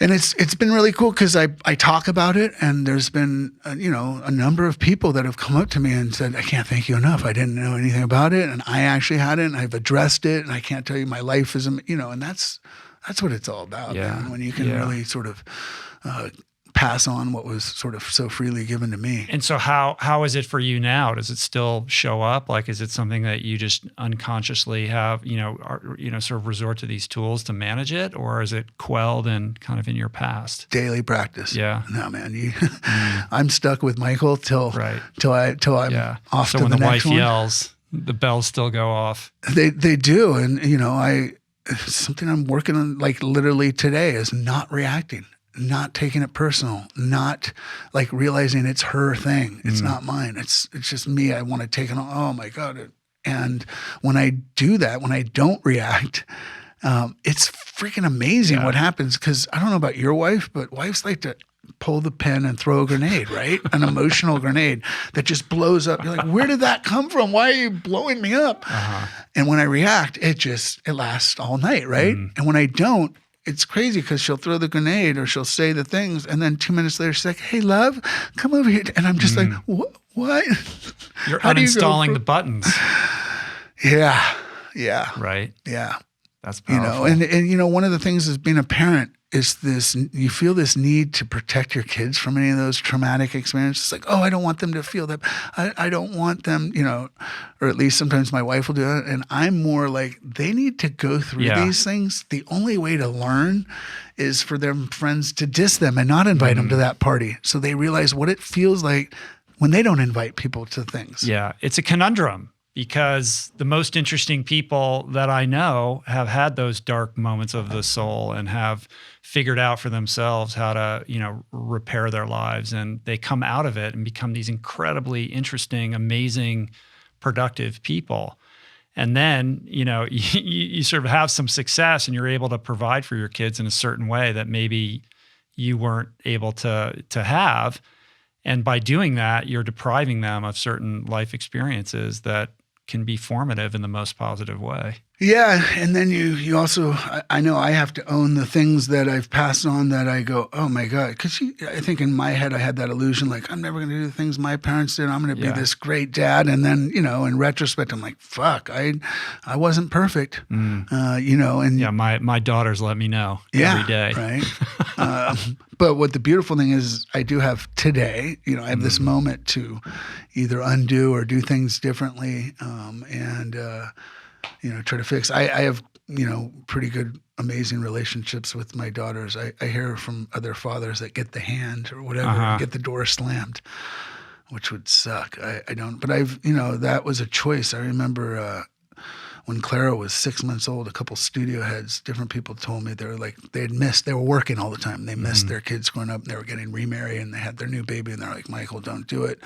And it's been really cool because I talk about it, and there's been, a number of people that have come up to me and said, "I can't thank you enough. I didn't know anything about it. And I actually had it, and I've addressed it. And I can't tell you my life is, and that's what it's all about, man, when you can really sort of pass on what was sort of so freely given to me. And so how is it for you now? Does it still show up? Like, is it something that you just unconsciously have, sort of resort to these tools to manage it, or is it quelled and kind of in your past? Daily practice. Yeah. No, man, I'm stuck with Michael till I'm off so to the next one. So when the wife yells, the bells still go off. They do. And, something I'm working on, like literally today, is not reacting. not taking it personal, not like realizing it's her thing. It's not mine. It's just me. I want to take it on. Oh my God. And when I do that, when I don't react, it's freaking amazing what happens. Cause I don't know about your wife, but wives like to pull the pin and throw a grenade, right? An emotional grenade that just blows up. You're like, where did that come from? Why are you blowing me up? And when I react, it lasts all night, right? And when I don't, it's crazy because she'll throw the grenade or she'll say the things. And then 2 minutes later, she's like, hey, love, come over here. And I'm just like, what? You're uninstalling the buttons. Yeah. Yeah. Right. Yeah. That's powerful. And one of the things is being a parent is this, you feel this need to protect your kids from any of those traumatic experiences. Like, oh, I don't want them to feel that. I don't want them, or at least sometimes my wife will do it. And I'm more like, they need to go through these things. The only way to learn is for their friends to diss them and not invite them to that party. So they realize what it feels like when they don't invite people to things. Yeah. It's a conundrum. Because the most interesting people that I know have had those dark moments of the soul and have figured out for themselves how to, repair their lives. And they come out of it and become these incredibly interesting, amazing, productive people. And then, you sort of have some success and you're able to provide for your kids in a certain way that maybe you weren't able to have. And by doing that, you're depriving them of certain life experiences that can be formative in the most positive way. Yeah. And then you also, I know I have to own the things that I've passed on that I go, oh my God. Because I think in my head, I had that illusion, like, I'm never going to do the things my parents did. I'm going to be this great dad. And then, in retrospect, I'm like, fuck, I wasn't perfect, and my daughters let me know every day. Right. But what the beautiful thing is, I do have today, I have this moment to either undo or do things differently, and try to fix. I have, pretty good, amazing relationships with my daughters. I hear from other fathers that get the hand or whatever, and get the door slammed, which would suck. I don't, but that was a choice. I remember when Clara was 6 months old, a couple studio heads, different people told me they were working all the time. They missed their kids growing up and they were getting remarried and they had their new baby and they're like, Michael, don't do it.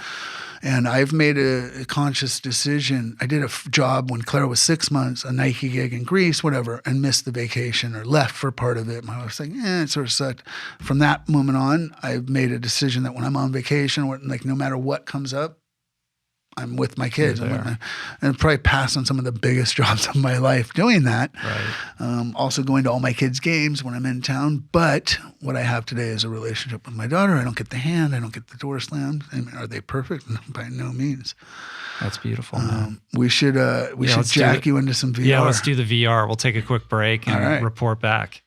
And I've made a conscious decision. I did a job when Clara was 6 months, a Nike gig in Greece, whatever, and missed the vacation or left for part of it. My wife's like, it sort of sucked. From that moment on, I've made a decision that when I'm on vacation, no matter what comes up, I'm with my kids. And probably pass on some of the biggest jobs of my life doing that. Right. Also going to all my kids' games when I'm in town. But what I have today is a relationship with my daughter. I don't get the hand. I don't get the door slammed. I mean, are they perfect? No, by no means. That's beautiful, man. We should jack you into some VR. Yeah, let's do the VR. We'll take a quick break and report back.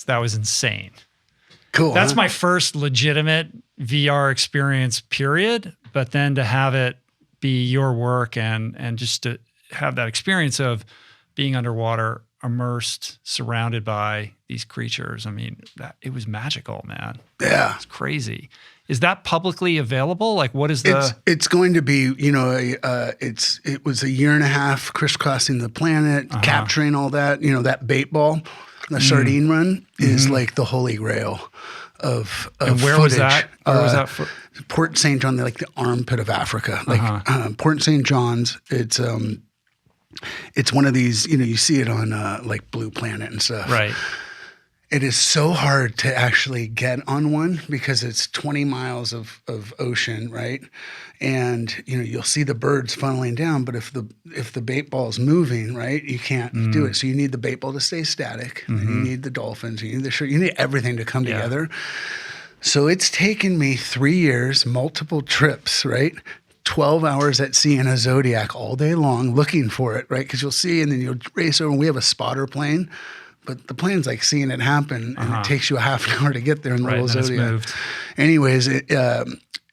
That was insane. Cool. That's my first legitimate VR experience, period. But then to have it be your work and just to have that experience of being underwater, immersed, surrounded by these creatures. I mean, it was magical, man. Yeah. It's crazy. Is that publicly available? Like, what is the? It's going to be, it was a year and a half crisscrossing the planet, capturing all that, that bait ball. The sardine run is like the holy grail And where footage. was that? Where was that? Port St. John, like the armpit of Africa, like Port St. John's. It's one of these, you see it on like Blue Planet and stuff. Right. It is so hard to actually get on one because it's 20 miles of ocean, right? And you'll see the birds funneling down, but if the bait ball is moving, right, you can't do it. So you need the bait ball to stay static. And you need the dolphins. You need the shark. You need everything to come together. So it's taken me 3 years, multiple trips, right? 12 hours at sea in a Zodiac all day long looking for it, right? Because you'll see, and then you'll race over. And we have a spotter plane. But the plane's like seeing it happen, and it takes you a half an hour to get there in the little Zodiac. Anyways,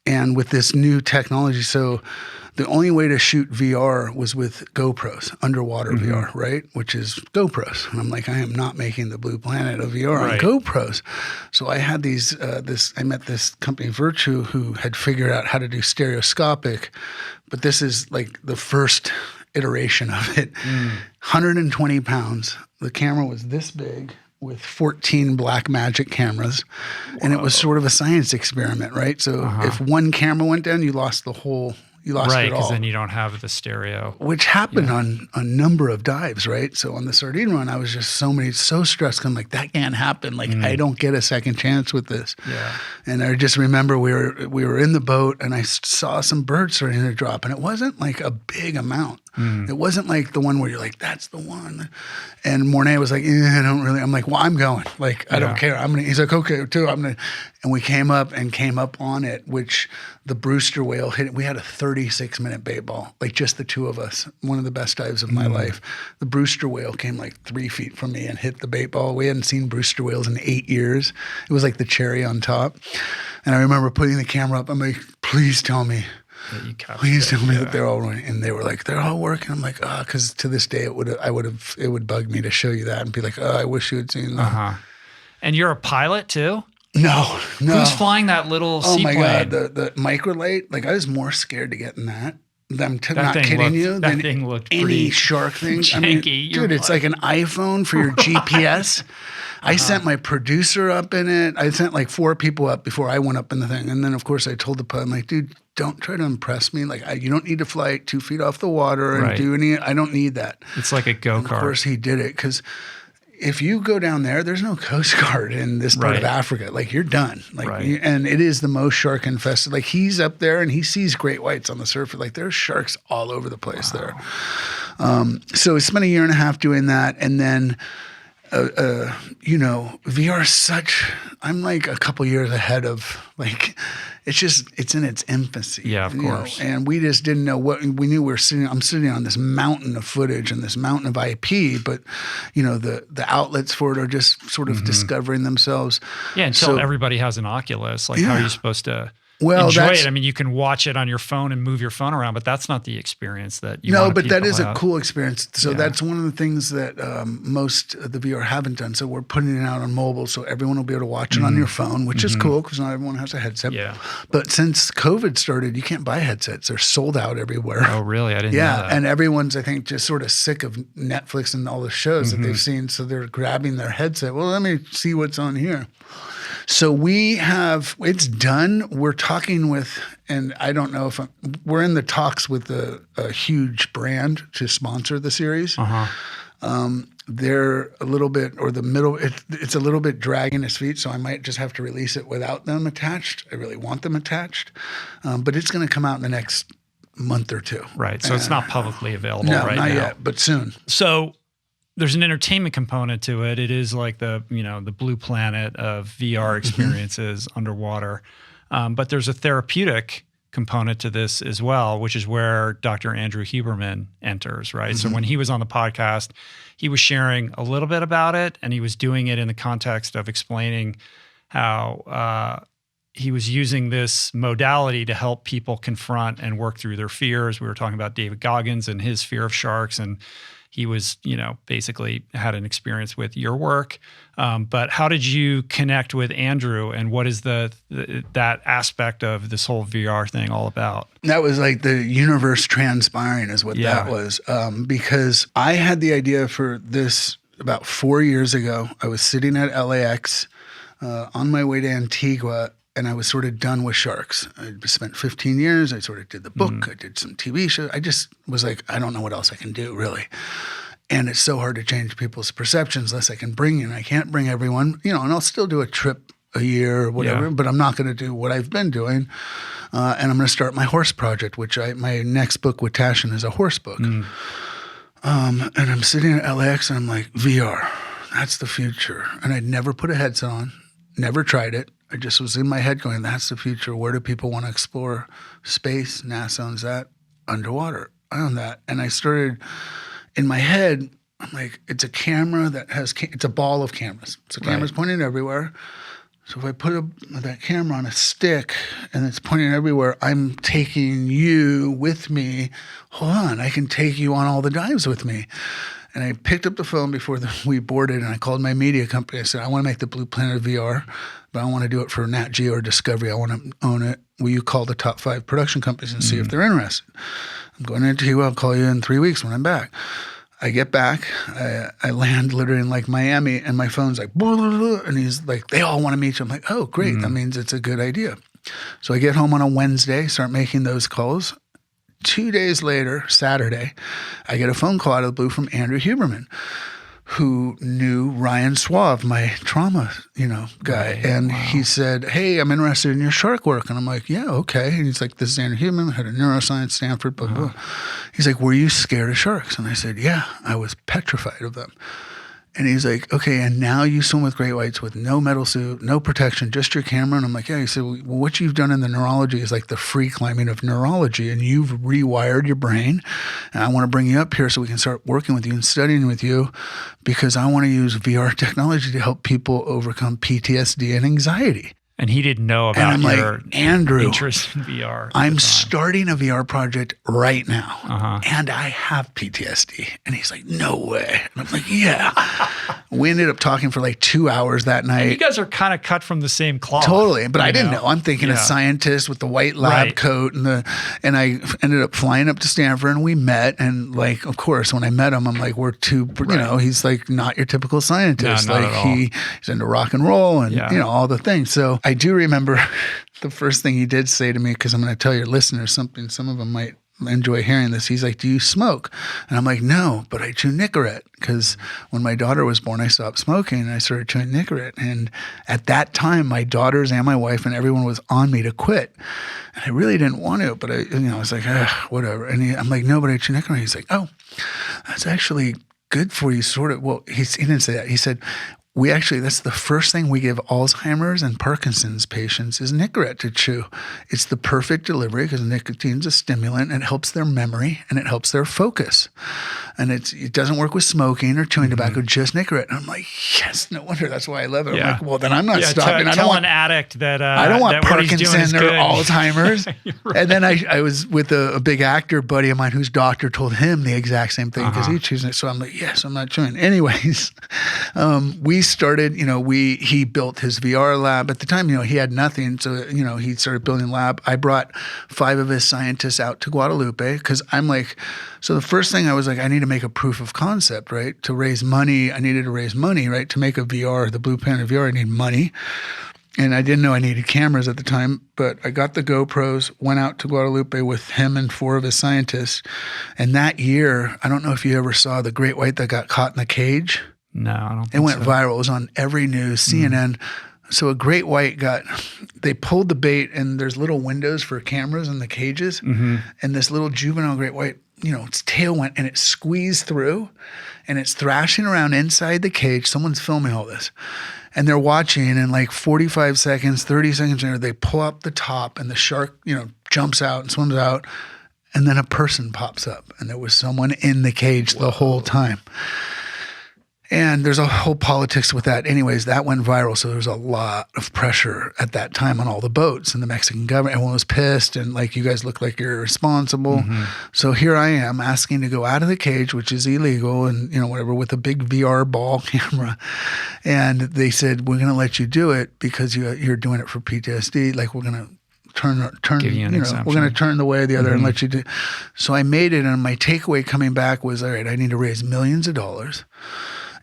and with this new technology, so the only way to shoot VR was with GoPros, underwater VR, right? Which is GoPros. And I'm like, I am not making the Blue Planet of VR on GoPros. So I had I met this company, Virtue, who had figured out how to do stereoscopic, but this is like the first iteration of it. 120 pounds. The camera was this big with 14 black magic cameras. And it was sort of a science experiment, right? So if one camera went down, you lost the whole, you lost it all. Right, because then you don't have the stereo. Which happened on a number of dives, right? So on the sardine run, I was just so stressed. I'm like, that can't happen. Like, I don't get a second chance with this. Yeah. And I just remember we were in the boat and I saw some birds starting to drop. And it wasn't like a big amount. It wasn't like the one where you're like, that's the one. And Mornay was like, I don't really. I'm like, well, I'm going. Like, I don't care. He's like, okay, too. And we came up on it, which the Brewster whale hit. We had a 36-minute bait ball, like just the two of us. One of the best dives of my life. The Brewster whale came like 3 feet from me and hit the bait ball. We hadn't seen Brewster whales in 8 years. It was like the cherry on top. And I remember putting the camera up. I'm like, please tell me. Please tell me that they're all running. And they were like, they're all working. I'm like, because to this day it would bug me to show you that and be like, I wish you had seen that. And you're a pilot too? No. Who's flying that little seaplane? Oh my God, the microlight. Like I was more scared to get in that. I'm not kidding you. That thing looked any shark thing. Janky. I mean, dude, it's like an iPhone for your GPS. I sent my producer up in it. I sent like 4 people up before I went up in the thing. And then, of course, I told the pilot, I'm like, dude, don't try to impress me. Like, you don't need to fly 2 feet off the water and do any. I don't need that. It's like a go-kart. Of course, he did it because if you go down there's no Coast Guard in this part of Africa. Like, you're done. Like, and it is the most shark infested. Like, he's up there and he sees great whites on the surface. Like, there's sharks all over the place there. So I spent a year and a half doing that, and then. VR I'm like a couple years ahead of like, it's in its infancy. Yeah, of course. And we just didn't know what we knew. I'm sitting on this mountain of footage and this mountain of IP, but the outlets for it are just sort of discovering themselves. Yeah. Until everybody has an Oculus, like how are you supposed to enjoy it? I mean, you can watch it on your phone and move your phone around, but that's not the experience that you want. No, but that is a cool experience. So that's one of the things that most of the VR haven't done. So we're putting it out on mobile, so everyone will be able to watch it on your phone, which is cool because not everyone has a headset. Yeah. But since COVID started, you can't buy headsets. They're sold out everywhere. Oh, really? I didn't know that. And everyone's, I think, just sort of sick of Netflix and all the shows that they've seen. So they're grabbing their headset. Well, let me see what's on here. So it's done. We're talking with, and I don't know if we're in the talks with a huge brand to sponsor the series. They're a little bit, or the middle, it's a little bit dragging its feet, so I might just have to release it without them attached. I really want them attached. But it's going to come out in the next month or 2. Right. So it's not publicly available right now. No, not yet, but soon. So there's an entertainment component to it. It is like the Blue Planet of VR experiences underwater. But there's a therapeutic component to this as well, which is where Dr. Andrew Huberman enters, right? So when he was on the podcast, he was sharing a little bit about it, and he was doing it in the context of explaining how he was using this modality to help people confront and work through their fears. We were talking about David Goggins and his fear of sharks, and he was, basically had an experience with your work. But how did you connect with Andrew, and what is that aspect of this whole VR thing all about? That was like the universe transpiring is what that was. Because I had the idea for this about 4 years ago. I was sitting at LAX. on my way to Antigua, and I was sort of done with sharks. I spent 15 years. I sort of did the book. I did some TV shows. I just was like, I don't know what else I can do, really. And it's so hard to change people's perceptions unless I can bring you. And I can't bring everyone, and I'll still do a trip a year or whatever, but I'm not going to do what I've been doing. And I'm going to start my horse project, which my next book with Taschen is a horse book. And I'm sitting at LAX and I'm like, VR, that's the future. And I'd never put a headset on, never tried it. I just was in my head going, that's the future. Where do people want to explore? Space, NASA owns that. Underwater, I own that. And I started, in my head, I'm like, it's a camera that has, it's a ball of cameras. So cameras pointing everywhere. So if I put that camera on a stick and it's pointing everywhere, I'm taking you with me. Hold on, I can take you on all the dives with me. And I picked up the phone before we boarded, and I called my media company. I said, I want to make the Blue Planet VR, but I want to do it for Nat Geo or Discovery. I want to own it. Will you call the top 5 production companies and see if they're interested? I'm going into you. I'll call you in 3 weeks when I'm back. I get back. I land literally in like Miami, and my phone's like, blah, blah, blah, and he's like, they all want to meet you. I'm like, oh, great. That means it's a good idea. So I get home on a Wednesday, start making those calls. 2 days later, Saturday, I get a phone call out of the blue from Andrew Huberman, who knew Ryan Suave, my trauma, guy. And he said, hey, I'm interested in your shark work. And I'm like, yeah, okay. And he's like, this is Andrew Huberman, head of neuroscience, Stanford, blah, blah, blah. He's like, were you scared of sharks? And I said, yeah, I was petrified of them. And he's like, okay, and now you swim with great whites with no metal suit, no protection, just your camera? And I'm like, yeah. He said, well, what you've done in the neurology is like the free climbing of neurology, and you've rewired your brain. And I want to bring you up here so we can start working with you and studying with you, because I want to use VR technology to help people overcome PTSD and anxiety. And he didn't know about your Andrew, interest in VR. I'm starting a VR project right now, and I have PTSD. And he's like, no way. And I'm like, yeah. We ended up talking for like 2 hours that night. And you guys are kind of cut from the same cloth. Totally. But I didn't know. I'm thinking a scientist with the white lab coat, and I ended up flying up to Stanford, and we met. And like, of course, when I met him, I'm like, we're two, he's like not your typical scientist. No, not at all. He's into rock and roll and, all the things. So I do remember the first thing he did say to me, because I'm going to tell your listeners something, some of them might enjoy hearing this. He's like, do you smoke? And I'm like, no, but I chew Nicorette, because when my daughter was born, I stopped smoking and I started chewing Nicorette. And at that time, my daughters and my wife and everyone was on me to quit. And I really didn't want to, but I was like, whatever. And I'm like, no, but I chew Nicorette. He's like, oh, that's actually good for you, sort of. Well, he didn't say that. He said, that's the first thing we give Alzheimer's and Parkinson's patients is Nicorette to chew. It's the perfect delivery because nicotine's a stimulant, and it helps their memory and it helps their focus. And it doesn't work with smoking or chewing tobacco, just Nicorette. And I'm like, yes, no wonder. That's why I love it. I'm like, well, then I'm not stopping. I don't want an addict that I don't want that Parkinson's or Alzheimer's. Right. And then I was with a big actor buddy of mine whose doctor told him the exact same thing because he chews it. So I'm like, yes, I'm not chewing. Anyways, we started, he built his VR lab. At the time, he had nothing. So, he started building a lab. I brought 5 of his scientists out to Guadalupe because I'm like, so the first thing I was like, I need to make a proof of concept, right? To raise money, I needed to raise money, right? To make a VR, the Blue Planet VR, I need money. And I didn't know I needed cameras at the time, but I got the GoPros, went out to Guadalupe with him and 4 of his scientists. And that year, I don't know if you ever saw the great white that got caught in the cage. No, I don't think so. It went viral. It was on every news, CNN. So a great white they pulled the bait, and there's little windows for cameras in the cages. And this little juvenile great white, its tail went and it squeezed through, and it's thrashing around inside the cage. Someone's filming all this. And they're watching, and like 45 seconds, 30 seconds later, they pull up the top, and the shark, jumps out and swims out. And then a person pops up, and there was someone in the cage the whole time. And there's a whole politics with that. Anyways, that went viral. So there was a lot of pressure at that time on all the boats and the Mexican government. Everyone was pissed, and like, you guys look like you're irresponsible. So here I am asking to go out of the cage, which is illegal, and whatever, with a big VR ball camera. And they said, we're going to let you do it because you're doing it for PTSD. Like, we're going to turn we're going to turn the way or the other and let you do. So I made it, and my takeaway coming back was, all right, I need to raise millions of dollars.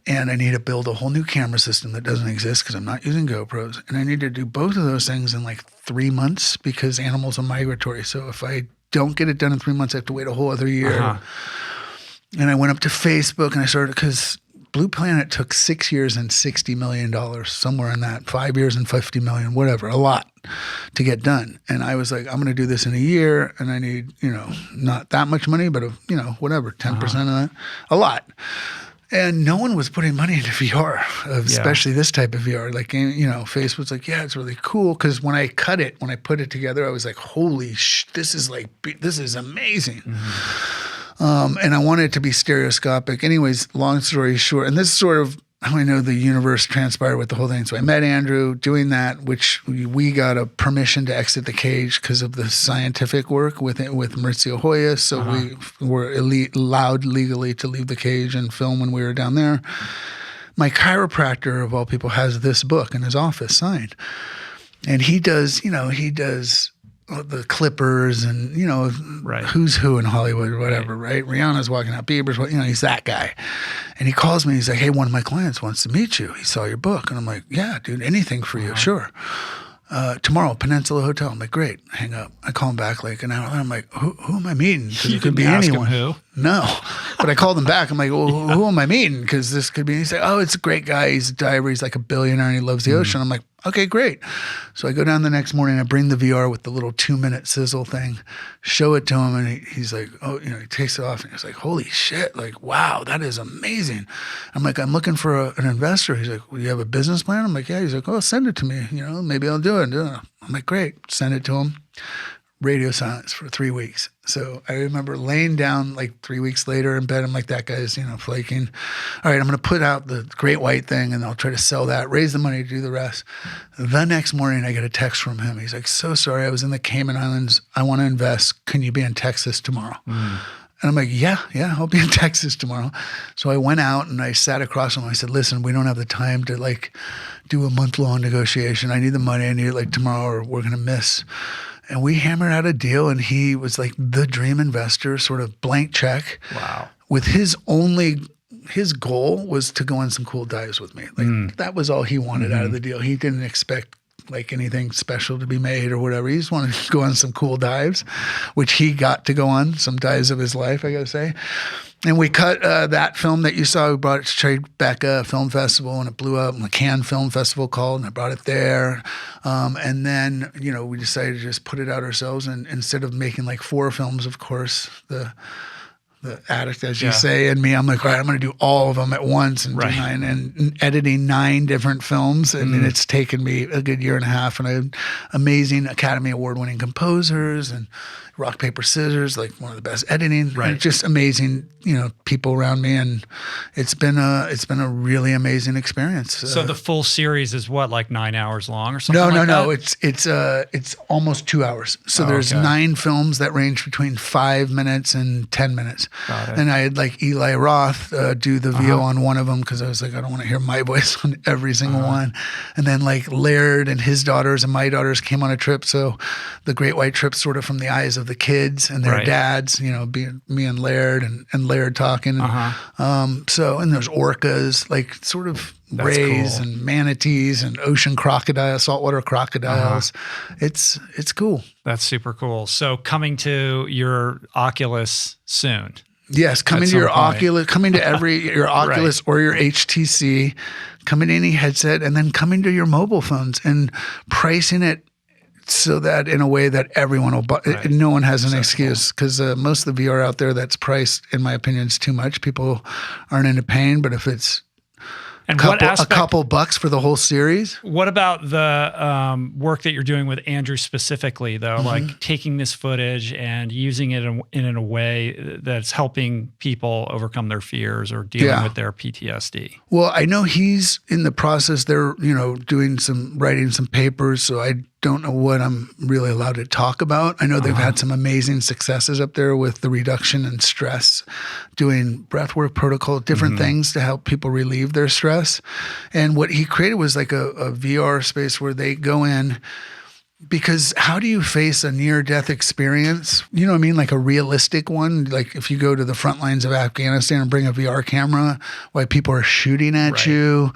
and I need to build a whole new camera system that doesn't exist because I'm not using GoPros. And I need to do both of those things in like 3 months because animals are migratory. So if I don't get it done in 3 months, I have to wait a whole other year. And I went up to Facebook and I started, because Blue Planet took 6 years and $60 million, somewhere in that, 5 years and $50 million, whatever, a lot to get done. And I was like, I'm going to do this in a year, and I need, not that much money, but, whatever, 10% of that, a lot. And no one was putting money into VR, especially this type of VR. Like, Facebook was like, yeah, it's really cool. Because when I put it together, I was like, holy this is amazing. And I wanted it to be stereoscopic. Anyways, long story short, and this is sort of how I know the universe transpired with the whole thing. So I met Andrew doing that, which we got a permission to exit the cage because of the scientific work with Maurizio Hoya. So we were allowed legally to leave the cage and film when we were down there. My chiropractor, of all people, has this book in his office signed. And he does the Clippers and, who's who in Hollywood or whatever, right? Rihanna's walking out, Bieber's, he's that guy. And he calls me, he's like, hey, one of my clients wants to meet you. He saw your book. And I'm like, yeah, dude, anything for you, sure. Tomorrow, Peninsula Hotel. I'm like, great, hang up. I call him back like an hour later. I'm like, who am I meeting? Because it could be anyone. Who? No. But I called him back. I'm like, well, who am I meeting? Because this could be, he's like, oh, it's a great guy. He's a diver. He's like a billionaire and he loves the ocean. I'm like, okay, great. So I go down the next morning, I bring the VR with the little 2-minute sizzle thing, show it to him, and he's like, oh, he takes it off, and he's like, holy shit, like, wow, that is amazing. I'm like, I'm looking for an investor. He's like, well, you have a business plan? I'm like, yeah. He's like, oh, send it to me. Maybe I'll do it. I'm like, great. Send it to him. Radio silence for 3 weeks. So I remember laying down like 3 weeks later in bed. I'm like, that guy's, flaking. All right, I'm going to put out the great white thing and I'll try to sell that, raise the money to do the rest. The next morning I get a text from him. He's like, so sorry, I was in the Cayman Islands. I want to invest. Can you be in Texas tomorrow? And I'm like, yeah, I'll be in Texas tomorrow. So I went out and I sat across from him. I said, listen, we don't have the time to like do a month-long negotiation. I need the money. I need it like tomorrow or we're going to miss. And we hammered out a deal, and he was like the dream investor, sort of blank check. Wow. With his goal was to go on some cool dives with me. Like that was all he wanted out of the deal. He didn't expect like anything special to be made or whatever. He just wanted to go on some cool dives, which he got to go on some dives of his life, I got to say. And we cut that film that you saw. We brought it to Tribeca Film Festival, and it blew up. And the Cannes Film Festival called, and I brought it there. And then, we decided to just put it out ourselves. And instead of making like 4 films, of course, the addict, as you say, and me, I'm like, all right, I'm going to do all of them at once and do 9 and editing 9 different films. And it's taken me a good year and a half, and I had amazing Academy Award-winning composers and rock, paper, scissors, like one of the best editing, and just amazing, people around me. And it's been a really amazing experience. So the full series is what, like 9 hours long or something? No. It's almost 2 hours. So there's 9 films that range between 5 minutes and 10 minutes. And I had like Eli Roth do the VO on one of them because I was like, I don't want to hear my voice on every single one. And then like Laird and his daughters and my daughters came on a trip. So the Great White Trip sort of from the eyes of the kids and their dads, being me and Laird and Laird talking. So, and there's orcas, like sort of rays and manatees and ocean crocodiles, saltwater crocodiles. It's cool. That's super cool. So coming to your Oculus soon. Yes, coming to your Oculus, coming to your Oculus or your HTC, coming to any headset, and then coming to your mobile phones and pricing it so that in a way that everyone will buy. No one has an excuse because most of the VR out there that's priced, in my opinion, is too much. People aren't into paying, but if it's a couple bucks for the whole series. What about the work that you're doing with Andrew specifically, though? Like taking this footage and using it in a way that's helping people overcome their fears or dealing with their PTSD. Well, I know he's in the process. They're writing some papers, so I don't know what I'm really allowed to talk about. I know they've had some amazing successes up there with the reduction in stress, doing breathwork protocol, different things to help people relieve their stress. And what he created was like a VR space where they go in Because how do you face a near-death experience? You know what I mean? Like a realistic one. Like if you go to the front lines of Afghanistan and bring a VR camera while people are shooting at you,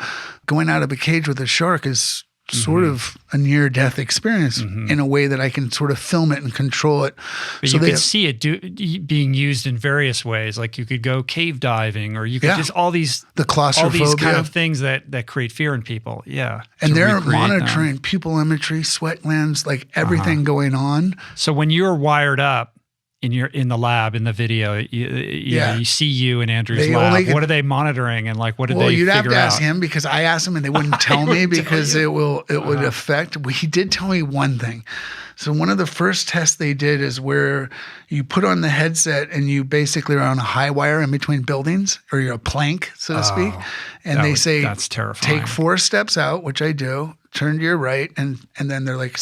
going out of a cage with a shark is sort of a near-death experience in a way that I can sort of film it and control it. But so you could see it being used in various ways. Like you could go cave diving, or you could just the claustrophobia, all these kind of things that create fear in people. Yeah. And they're monitoring pupil imagery, sweat glands, like everything going on. So when you're wired up, in the lab, in the video, you see you in Andrew's lab. What are they monitoring, and like what did they figure out? Well, you'd have to ask him, because I asked him and they wouldn't tell me because it would affect. He did tell me one thing. So one of the first tests they did is where you put on the headset and you basically are on a high wire in between buildings, or you're a plank, so to speak. And they say, that's terrifying. Take 4 steps out, which I do, turn to your right, and then they're like,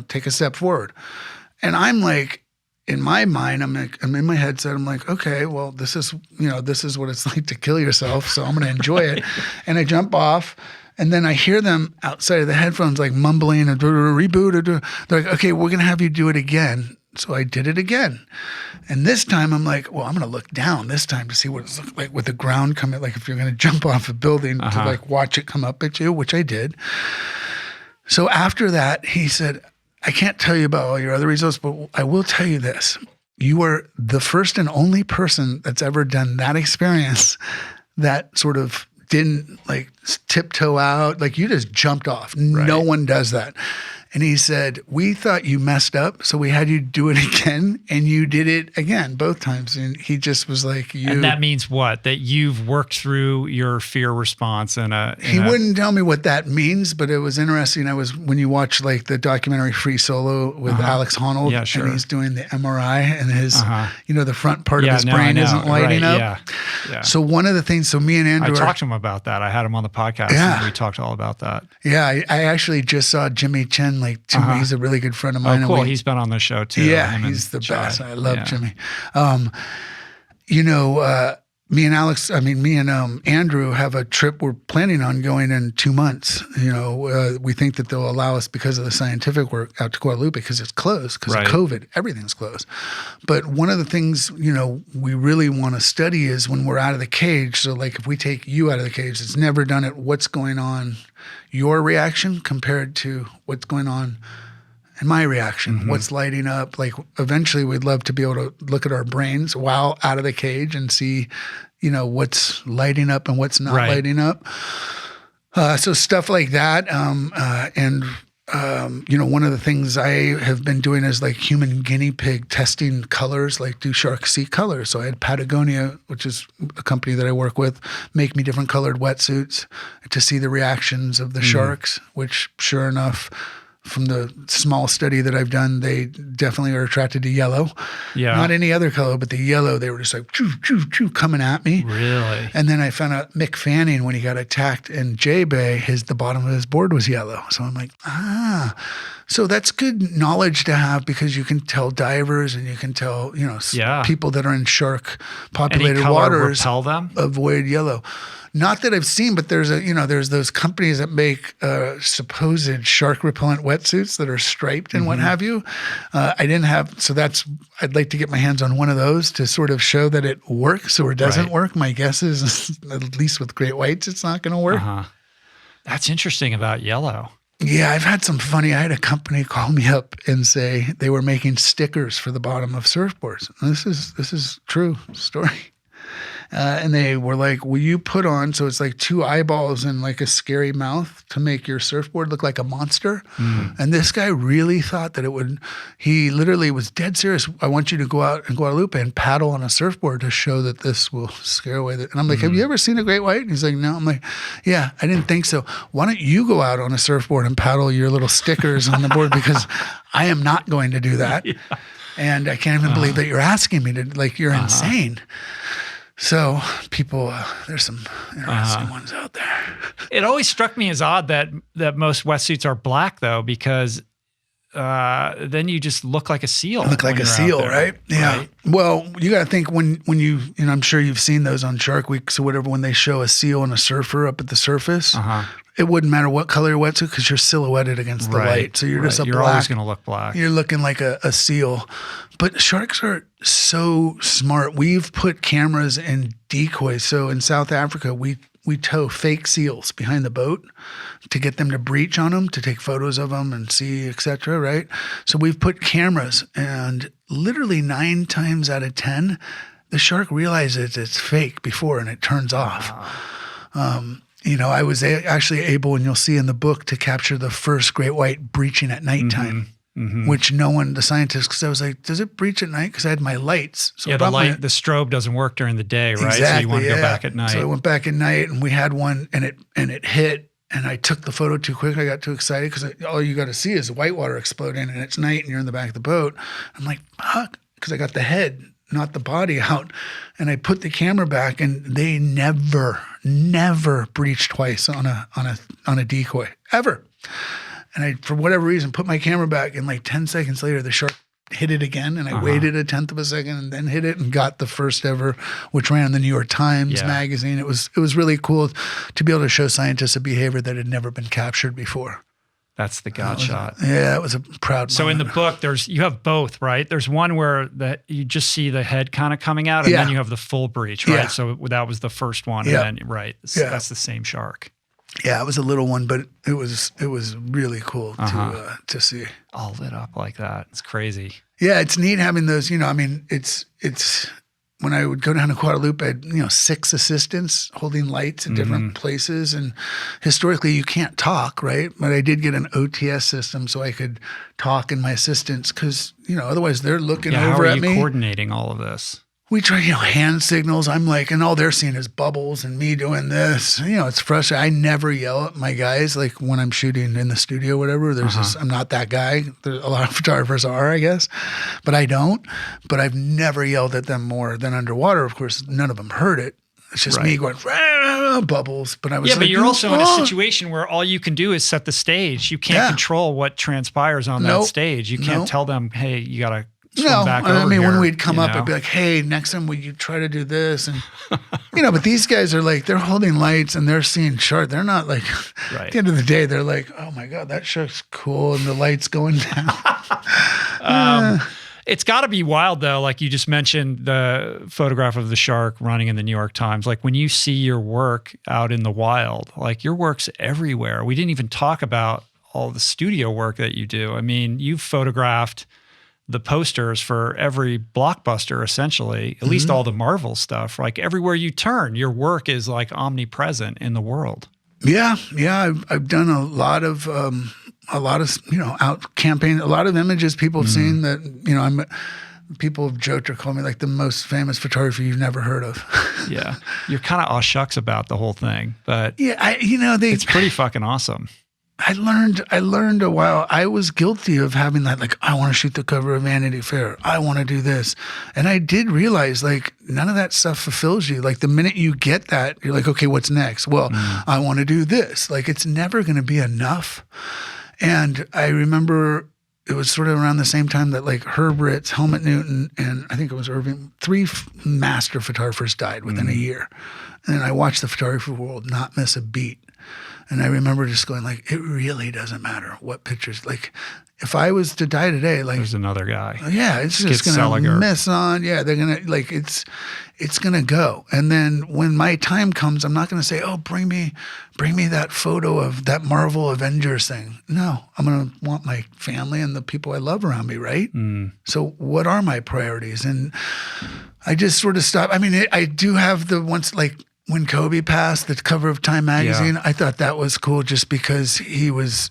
take a step forward. And I'm like, in my mind, I'm in my headset. I'm like, okay, well, this is what it's like to kill yourself. So I'm going to enjoy it. And I jump off, and then I hear them outside of the headphones, like mumbling and reboot. They're like, okay, we're going to have you do it again. So I did it again. And this time I'm like, well, I'm going to look down this time to see what it looks like with the ground coming, like if you're going to jump off a building to like watch it come up at you, which I did. So after that, he said, I can't tell you about all your other results, but I will tell you this. You are the first and only person that's ever done that experience that sort of didn't like tiptoe out. Like you just jumped off. Right. No one does that. And he said, we thought you messed up, so we had you do it again, and you did it again both times. And he just was like, And that means what? That you've worked through your fear response He wouldn't tell me what that means, but it was interesting. When you watch like the documentary Free Solo with Alex Honnold, and he's doing the MRI, and his, the front part of his brain isn't lighting up. Yeah. So one of the things, me and Andrew, I talked to him about that. I had him on the podcast, and we talked all about that. Yeah, I actually just saw Jimmy Chen he's a really good friend of mine. Oh, cool. He's been on the show too. Yeah, he's the best. I love Jimmy. Me and Andrew have a trip we're planning on going in 2 months. We think that they'll allow us, because of the scientific work, out to Guadalupe, because it's closed, because of COVID. Everything's closed. But one of the things, we really want to study is when we're out of the cage. So like if we take you out of the cage, it's never done it, what's going on, your reaction compared to what's going on in my reaction, what's lighting up. Like eventually we'd love to be able to look at our brains while out of the cage and see, what's lighting up and what's not lighting up. So stuff like that. One of the things I have been doing is like human guinea pig testing colors, like do sharks see colors? So I had Patagonia, which is a company that I work with, make me different colored wetsuits to see the reactions of the sharks, which sure enough, from the small study that I've done, they definitely are attracted to yellow. Yeah. Not any other color, but the yellow, they were just like, choo, choo, choo, coming at me. Really? And then I found out Mick Fanning, when he got attacked in J-Bay, the bottom of his board was yellow. So I'm like, So that's good knowledge to have, because you can tell divers and you can tell, people that are in shark populated waters repel them? Avoid yellow. Not that I've seen, but there's there's those companies that make supposed shark repellent wetsuits that are striped and what have you. I didn't have, I'd like to get my hands on one of those to sort of show that it works or doesn't work. My guess is, at least with great whites, it's not going to work. That's interesting about yellow. Yeah, I've had I had a company call me up and say they were making stickers for the bottom of surfboards. This is true story. And they were like, will you put on, so it's like 2 eyeballs and like a scary mouth to make your surfboard look like a monster. And this guy really thought that it would, he literally was dead serious. I want you to go out in Guadalupe and paddle on a surfboard to show that this will scare away. And I'm like, have you ever seen a great white? And he's like, no. I'm like, yeah, I didn't think so. Why don't you go out on a surfboard and paddle your little stickers on the board? Because I am not going to do that. And I can't even believe that you're asking me to, like, you're insane. So people, there's some interesting ones out there. It always struck me as odd that most wetsuits are black, though, because then you just look like a seal. Look like a seal, right? Yeah. Right? Well, you got to think when you, I'm sure you've seen those on Shark Week, so whatever, when they show a seal and a surfer up at the surface, it wouldn't matter what color your wetsuit because you're silhouetted against the light. So you're just a You're black. always going to look black. You're looking like a seal. But sharks are so smart. We've put cameras and decoys. So in South Africa, we tow fake seals behind the boat to get them to breach on them, to take photos of them and see, et cetera, right? So we've put cameras, and literally 9 times out of 10, the shark realizes it's fake before and it turns off. I was actually able, and you'll see in the book, to capture the first great white breaching at nighttime. Which no one, the scientists, because I was like, does it breach at night? Because I had my lights. So the strobe doesn't work during the day, right? Exactly, so you want to go back at night. So I went back at night, and we had one, and it hit, and I took the photo too quick. I got too excited because all you got to see is whitewater exploding, and it's night, and you're in the back of the boat. I'm like, fuck, because I got the head, not the body out, and I put the camera back, and they never breached twice on a decoy ever. And I, for whatever reason, put my camera back, and like 10 seconds later, the shark hit it again. And I waited a 1/10 of a second and then hit it and got the first ever, which ran in the New York Times magazine. It was really cool to be able to show scientists a behavior that had never been captured before. That's the God shot. Yeah, it was a proud moment. So in the book, you have both, right? There's one where you just see the head kind of coming out, and then you have the full breach, right? So that was the first one, and then that's the same shark. Yeah, it was a little one, but it was really cool to see. All lit up like that. It's crazy. Yeah, it's neat having those, it's when I would go down to Guadalupe, I had, 6 assistants holding lights in different places. And historically you can't talk, right? But I did get an OTS system so I could talk in my assistants because, otherwise they're looking over at me. How are you coordinating all of this? We try, hand signals. I'm like, and all they're seeing is bubbles and me doing this. It's frustrating. I never yell at my guys, like when I'm shooting in the studio or whatever. There's just, I'm not that guy. A lot of photographers are, I guess, but I don't. But I've never yelled at them more than underwater. Of course, none of them heard it. It's just me going, bubbles. But I was but you're also in a situation where all you can do is set the stage. You can't control what transpires on that stage. You can't tell them, hey, you got to back over here, when we'd come up, I'd be like, hey, next time will you try to do this? And, but these guys are like, they're holding lights and they're seeing shark. They're not like, at the end of the day, they're like, oh my God, that shark's cool. And the light's going down. It's got to be wild though. Like you just mentioned the photograph of the shark running in the New York Times. Like when you see your work out in the wild, like your work's everywhere. We didn't even talk about all the studio work that you do. I mean, you've photographed the posters for every blockbuster, essentially, at least all the Marvel stuff. Like everywhere you turn, your work is like omnipresent in the world. Yeah. I've done a lot of out campaign, a lot of images people have seen that, people have joked or called me like the most famous photographer you've never heard of. Yeah. You're kind of aw shucks about the whole thing, but it's pretty fucking awesome. I learned a while. I was guilty of having that, like, I want to shoot the cover of Vanity Fair. I want to do this. And I did realize, like, none of that stuff fulfills you. Like, the minute you get that, you're like, okay, what's next? Well, I want to do this. Like, it's never going to be enough. And I remember it was sort of around the same time that, like, Herb Ritts, Helmut Newton, and I think it was Irving, 3 master photographers died within a year. And I watched the photography world not miss a beat. And I remember just going like, it really doesn't matter what pictures. Like, if I was to die today, like there's another guy. Yeah, it's just gonna miss on. Yeah, they're gonna like it's gonna go. And then when my time comes, I'm not gonna say, oh, bring me that photo of that Marvel Avengers thing. No, I'm gonna want my family and the people I love around me, right? So what are my priorities? And I just sort of stopped. I mean, I do have the once like. When Kobe passed, the cover of Time magazine, I thought that was cool just because he was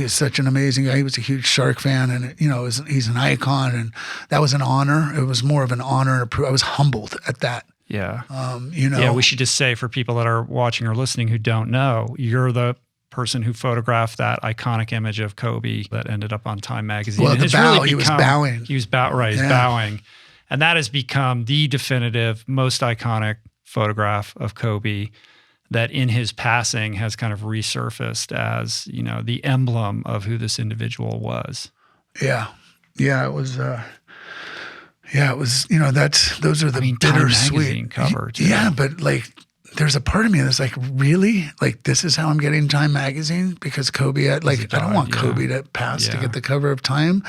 such an amazing guy. He was a huge Shark fan, and he's an icon, and that was an honor. It was more of an honor. I was humbled at that. Yeah. Yeah, we should just say for people that are watching or listening who don't know, you're the person who photographed that iconic image of Kobe that ended up on Time magazine. Well, he was bowing. He's bowing. And that has become the definitive, most iconic photograph of Kobe that in his passing has kind of resurfaced as, the emblem of who this individual was. Yeah. Yeah, it was, those are the bittersweet cover too. Yeah, but like there's a part of me that's like, really? Like, this is how I'm getting Time magazine? Because Kobe, I don't want Kobe to pass to get the cover of Time.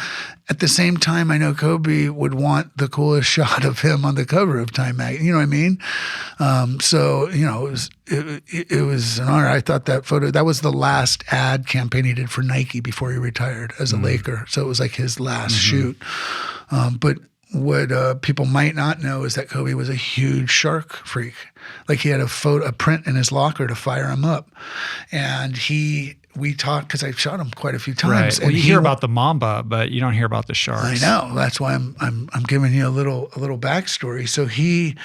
At the same time, I know Kobe would want the coolest shot of him on the cover of Time magazine. You know what I mean? So, you know, it was an honor. I thought that photo, that was the last ad campaign he did for Nike before he retired as a Laker. So it was like his last shoot. But what people might not know is that Kobe was a huge shark freak. Like, he had a print in his locker to fire him up. And we talked, because I shot him quite a few times. Right. Well, you hear about the mamba, but you don't hear about the sharks. I know. That's why I'm giving you a little backstory. So he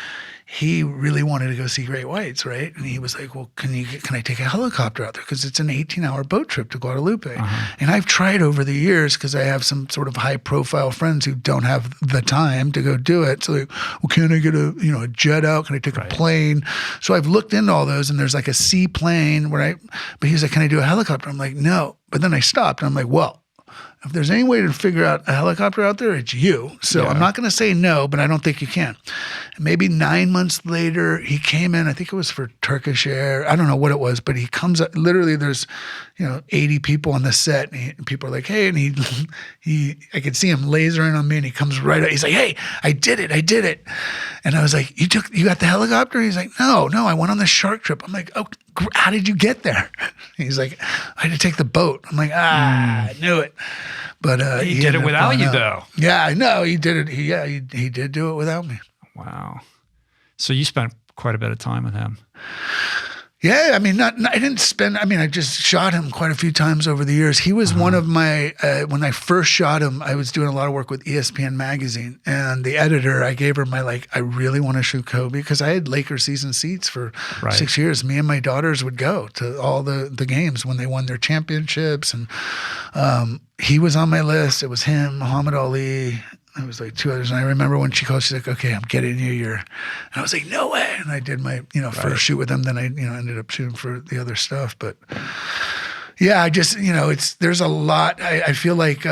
really wanted to go see great whites, right? And he was like, well, can I take a helicopter out there? Because it's an 18-hour boat trip to Guadalupe. And I've tried over the years, because I have some sort of high-profile friends who don't have the time to go do it. So like, well, can I get a jet out? Can I take a plane? So I've looked into all those, and there's like a seaplane but he's like, can I do a helicopter? I'm like, no. But then I stopped, and I'm like, well, if there's any way to figure out a helicopter out there, it's you. So I'm not going to say no, but I don't think you can. Maybe 9 months later, he came in. I think it was for Turkish Air. I don't know what it was, but he comes up. Literally, there's 80 people on the set, and people are like, hey, and I could see him lasering on me, and he comes right out. He's like, hey, I did it. And I was like, you got the helicopter? He's like, no, I went on the shark trip. I'm like, oh, how did you get there? He's like, I had to take the boat. I'm like, I knew it. But he did it without you, though. Yeah, I know. He did it. He did do it without me. Wow. So you spent quite a bit of time with him. Yeah, I mean, I didn't spend. I mean, I just shot him quite a few times over the years. He was one of my. When I first shot him, I was doing a lot of work with ESPN magazine, and the editor, I gave her I really want to shoot Kobe, because I had Lakers season seats for 6 years. Me and my daughters would go to all the games when they won their championships, and he was on my list. It was him, Muhammad Ali. It was like two others. And I remember when she called, she's like, okay, I'm getting you. And I was like, no way. And I did my, first shoot with them. Then I, ended up shooting for the other stuff. But yeah, I just, there's a lot. I feel like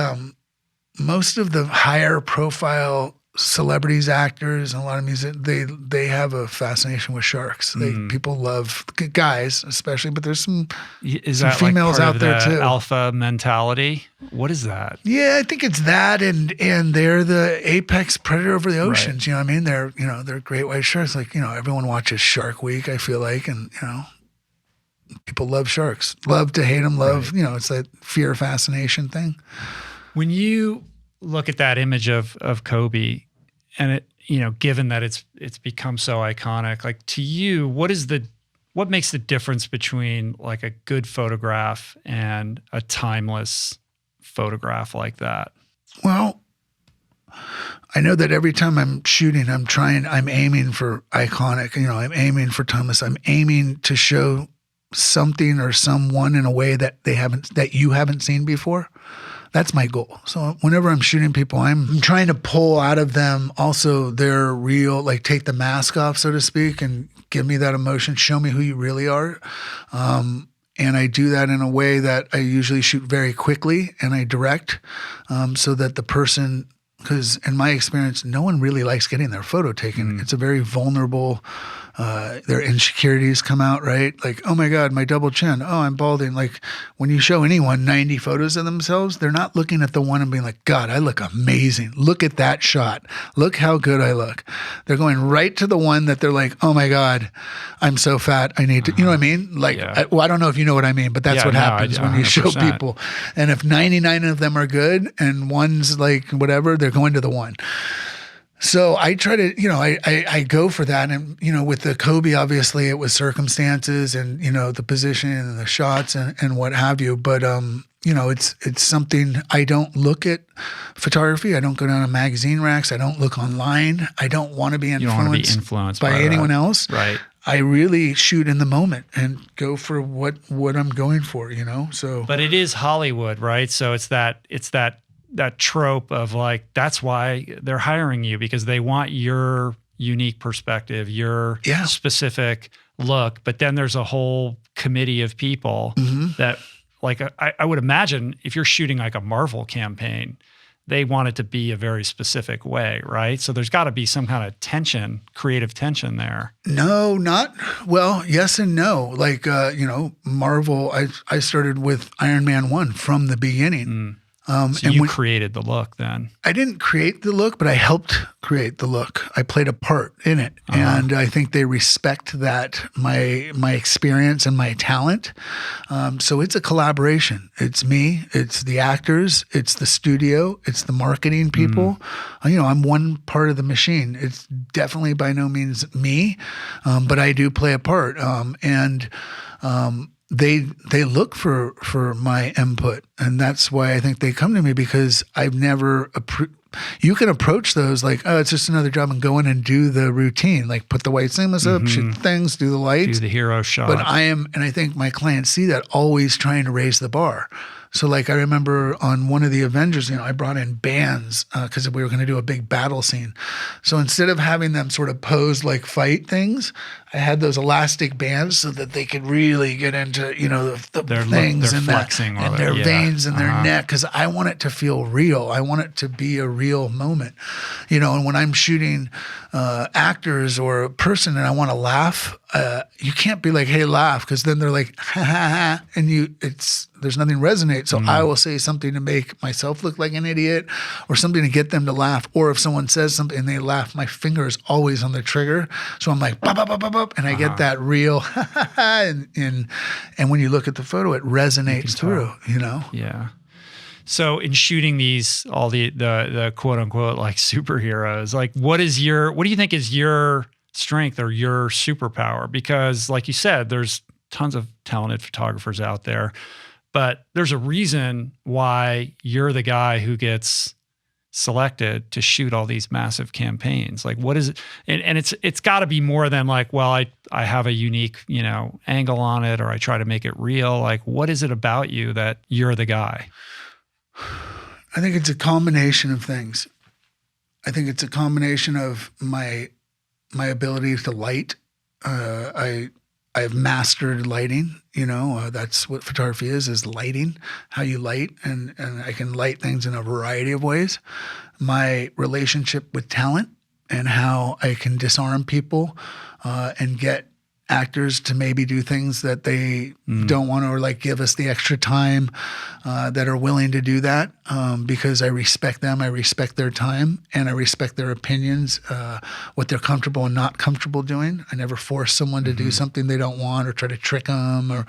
most of the higher profile celebrities, actors, and a lot of music, they have a fascination with sharks. People love guys, especially, but there's some females like out there too. Alpha mentality. What is that? Yeah, I think it's that, and they're the apex predator over the oceans. You know what I mean? They're great white sharks. Like, everyone watches Shark Week, I feel like, and people love sharks, love to hate them, love. It's that fear fascination thing. When you look at that image of Kobe, and it, given that it's become so iconic, like, to you, what makes the difference between like a good photograph and a timeless photograph like that? Well, I know that every time I'm shooting, I'm aiming for iconic, I'm aiming for timeless. I'm aiming to show something or someone in a way that you haven't seen before. That's my goal. So whenever I'm shooting people, I'm trying to pull out of them also their real, like, take the mask off, so to speak, and give me that emotion, show me who you really are. And I do that in a way that I usually shoot very quickly, and I direct so that the person, because in my experience, no one really likes getting their photo taken. It's a very vulnerable, their insecurities come out, right? Like, oh my God, my double chin. Oh, I'm balding. Like, when you show anyone 90 photos of themselves, they're not looking at the one and being like, God, I look amazing. Look at that shot. Look how good I look. They're going right to the one that they're like, oh my God, I'm so fat. I need to, you know what I mean? Like, I don't know if you know what I mean, but that's what happens when you show people. And if 99 of them are good and one's like whatever, they're going to the one. So I try to, I go for that. And, with the Kobe, obviously it was circumstances and, the position and the shots and what have you. But, it's something. I don't look at photography. I don't go down to magazine racks. I don't look online. I don't want to be influenced by anyone else. Right. I really shoot in the moment and go for what I'm going for, so. But it is Hollywood, right? So it's that trope of like, that's why they're hiring you, because they want your unique perspective, your specific look. But then there's a whole committee of people that, like, I would imagine if you're shooting like a Marvel campaign, they want it to be a very specific way, right? So there's got to be some kind of tension, creative tension there. No, well, yes and no. Like, Marvel, I started with Iron Man 1 from the beginning. So you created the look then? I didn't create the look, but I helped create the look. I played a part in it. And I think they respect that, my experience and my talent. So it's a collaboration. It's me, it's the actors, it's the studio, it's the marketing people. I'm one part of the machine. It's definitely by no means me, but I do play a part. They look for my input, and that's why I think they come to me, because I've never you can approach those like, oh, it's just another job, and go in and do the routine, like put the white seamless up, shoot things, do the lights, do the hero shot. But and I think my clients see that, always trying to raise the bar. So like I remember on one of the Avengers, I brought in bands because we were going to do a big battle scene. So instead of having them sort of pose like fight things, I had those elastic bands so that they could really get into, the things and flexing and their veins and their neck, because I want it to feel real. I want it to be a real moment, and when I'm shooting actors or a person and I want to laugh, you can't be like, hey, laugh, because then they're like, ha ha ha, and there's nothing resonates. So I will say something to make myself look like an idiot, or something to get them to laugh. Or if someone says something and they laugh, my finger is always on the trigger. So I'm like, bop, bop, bop, bop, bop, and I get that real, and when you look at the photo, it resonates through, Yeah. So in shooting all the quote unquote like superheroes, like what do you think is your strength or your superpower? Because like you said, there's tons of talented photographers out there, but there's a reason why you're the guy who gets selected to shoot all these massive campaigns. Like what is it? And it's got to be more than like, well, I have a unique, angle on it, or I try to make it real. Like what is it about you that you're the guy? I think it's a combination of things. I think it's a combination of my ability to light. I've mastered lighting. That's what photography is lighting, how you light, and I can light things in a variety of ways. My relationship with talent and how I can disarm people and get actors to maybe do things that they don't want to, or like give us the extra time, that are willing to do that, because I respect them, I respect their time, and I respect their opinions, what they're comfortable and not comfortable doing. I never force someone to do something they don't want or try to trick them, or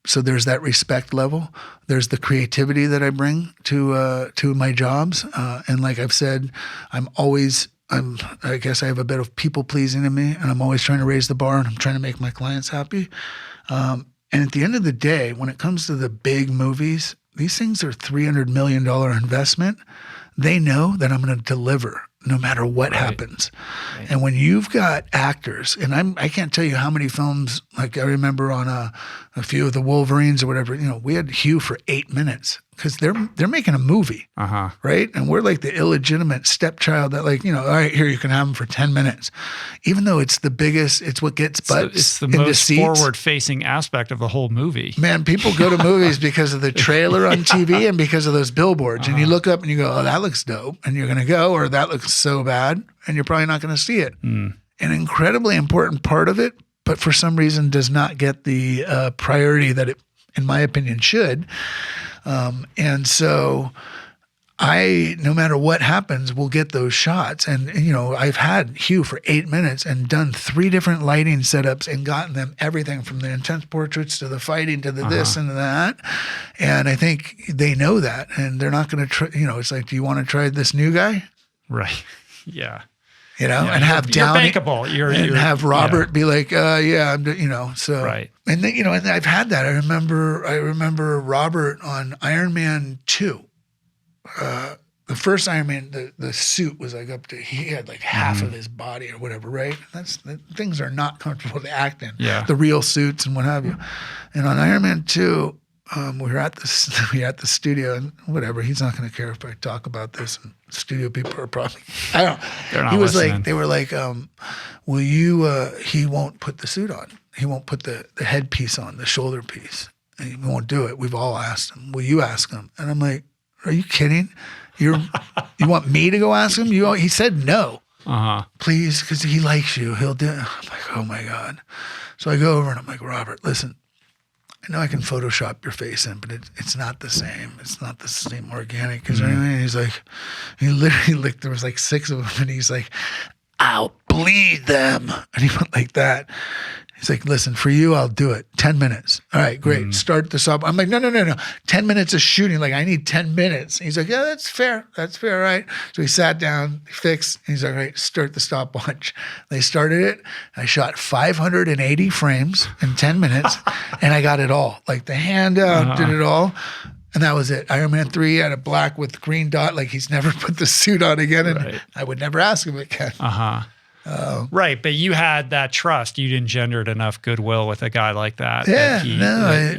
so there's that respect level. There's the creativity that I bring to my jobs, and like I've said, I guess I have a bit of people pleasing in me, and I'm always trying to raise the bar, and I'm trying to make my clients happy. And at the end of the day, when it comes to the big movies, these things are $300 million investment. They know that I'm going to deliver no matter what happens. Right. And when you've got actors, and I can't tell you how many films, like I remember on a few of the Wolverines or whatever, we had Hugh for 8 minutes, because they're making a movie, right? And we're like the illegitimate stepchild that, like, all right, here, you can have them for 10 minutes. Even though it's the biggest, it's what gets butts it's the into most seats. Forward-facing aspect of the whole movie. Man, people go to movies because of the trailer on TV and because of those billboards. And you look up and you go, oh, that looks dope. And you're going to go, or that looks so bad. And you're probably not going to see it. An incredibly important part of it, but for some reason does not get the priority that it, in my opinion, should. And so no matter what happens, will get those shots. And, I've had Hugh for 8 minutes and done 3 different lighting setups and gotten them everything from the intense portraits to the fighting to the this and that. And I think they know that, and they're not going to try, it's like, do you want to try this new guy? Right. Yeah. And have Downey, you're bankable. You're have Robert be like, I'm, so, right. And then, and I've had that. I remember Robert on Iron Man 2. The first Iron Man, the suit was like he had like half of his body or whatever, right? Things are not comfortable to act in. Yeah. The real suits and what have you. And on Iron Man 2, we were at the studio, and whatever, he's not going to care if I talk about this. And studio people are probably, I don't. They're not he was listening. like, they were like, will you? He won't put the suit on. He won't put the headpiece on, the shoulder piece. He won't do it. We've all asked him. Will you ask him? And I'm like, Are you kidding? You want me to go ask him? He said no. Please, because he likes you. He'll do it. I'm like, oh my God. So I go over and I'm like, Robert, listen, I know I can Photoshop your face in, but it's not the same. It's not the same organic. Because anyway, he's like, he literally licked, there was like 6 of them, and he's like, I'll bleed them. And he went like that. He's like, listen, for you, I'll do it. 10 minutes. All right, great. Start this up. I'm like, no. 10 minutes of shooting. Like, I need 10 minutes. He's like, yeah, that's fair. That's fair, all right. So he sat down, fixed. He's like, all right, start the stopwatch. They started it. I shot 580 frames in 10 minutes, and I got it all. Like, the hand out, did it all. And that was it. Iron Man 3 had a black with green dot. Like, he's never put the suit on again. And I would never ask him again. Right, but you had that trust. You'd engendered enough goodwill with a guy like that. Yeah,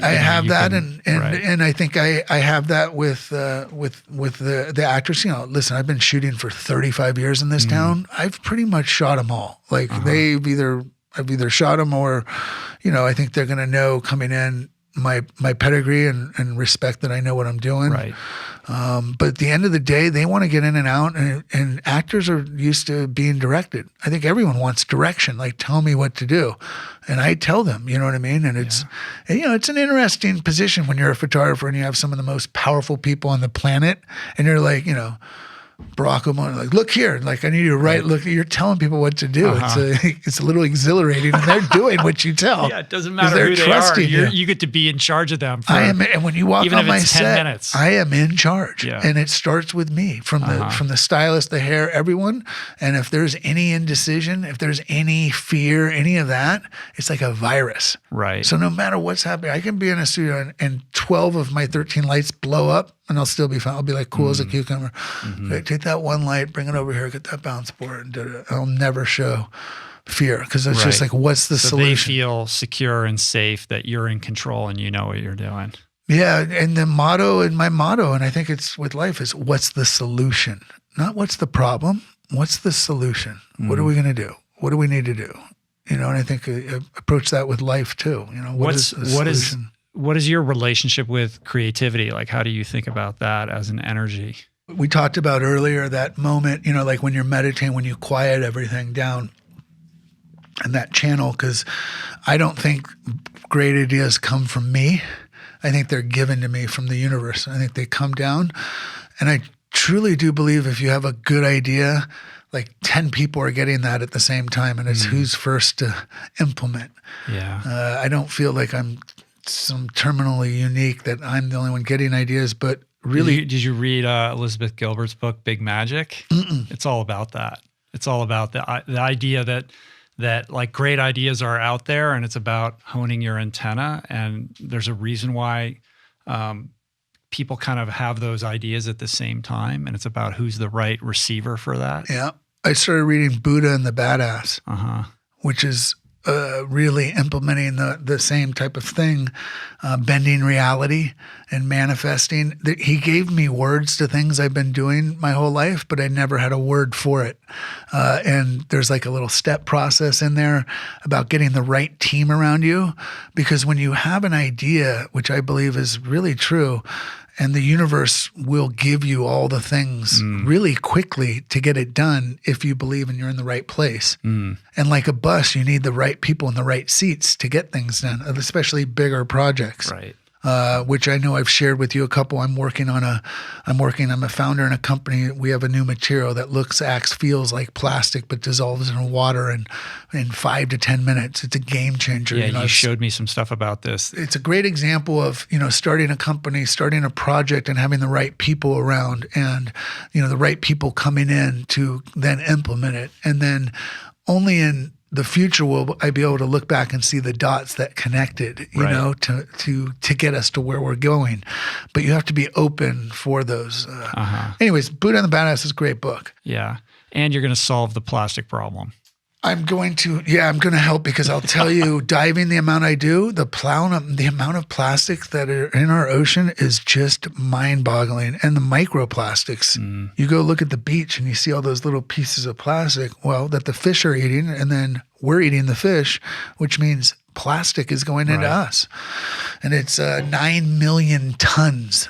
I have that, and I think I have that with the actors. You know, listen, I've been shooting for 35 years in this town. I've pretty much shot them all. Like I've either shot them or, you know, I think they're going to know coming in my pedigree and respect that I know what I'm doing. Right. But at the end of the day, they want to get in and out, and actors are used to being directed. I think everyone wants direction, like tell me what to do. And I tell them, you know what I mean? And it's, and, you know, it's an interesting position when you're a photographer and you have some of the most powerful people on the planet, and you're like, you know, Barack Obama, like, look here, like, I need you to write, look, you're telling people what to do. It's a little exhilarating, and they're doing what you tell. Yeah, it doesn't matter who they are. You get to be in charge of them. And when you walk on my set, 10 minutes. I am in charge. Yeah. And it starts with me, from the stylist, the hair, everyone. And if there's any indecision, if there's any fear, any of that, it's like a virus. Right. So no matter what's happening, I can be in a studio and 12 of my 13 lights blow up, and I'll still be fine. I'll be like cool as a cucumber. Okay, take that one light, bring it over here, get that bounce board, and I'll never show fear, because it's just like, what's the solution? They feel secure and safe that you're in control and you know what you're doing. Yeah, and my motto, and I think it's with life, is what's the solution? Not what's the problem, what's the solution? What are we going to do? What do we need to do? You know, and I think I approach that with life too. You know, what is the solution? What is your relationship with creativity? Like, how do you think about that as an energy? We talked about earlier that moment, you know, like when you're meditating, when you quiet everything down and that channel, because I don't think great ideas come from me. I think they're given to me from the universe. I think they come down, and I truly do believe if you have a good idea, like 10 people are getting that at the same time, and it's who's first to implement. Yeah. I don't feel like I'm some terminally unique, that I'm the only one getting ideas, but really. Did you read Elizabeth Gilbert's book, Big Magic? It's all about that. It's all about the idea that like great ideas are out there, and it's about honing your antenna. And there's a reason why people kind of have those ideas at the same time, and it's about who's the right receiver for that. Yeah. I started reading Buddha and the Badass, which is really implementing the same type of thing, bending reality and manifesting. He gave me words to things I've been doing my whole life, but I never had a word for it. And there's like a little step process in there about getting the right team around you, because when you have an idea, which I believe is really true, and the universe will give you all the things really quickly to get it done if you believe and you're in the right place. And like a bus, you need the right people in the right seats to get things done, especially bigger projects. Right. Which I know I've shared with you a couple. I'm a founder in a company. We have a new material that acts, feels like plastic, but dissolves in water in 5 to 10 minutes. It's a game changer. Yeah, you showed me some stuff about this. It's a great example of, you know, starting a company, starting a project, and having the right people around, and, you know, the right people coming in to then implement it. And then only in the future will I be able to look back and see the dots that connected, you know, to get us to where we're going. But you have to be open for those. Anyways, Buddha and the Badass is a great book. Yeah. And you're going to solve the plastic problem. I'm going to help, because I'll tell you, diving the amount I do, the amount of plastics that are in our ocean is just mind-boggling. And the microplastics, you go look at the beach and you see all those little pieces of plastic, well, that the fish are eating, and then we're eating the fish, which means plastic is going into us. And it's 9 million tons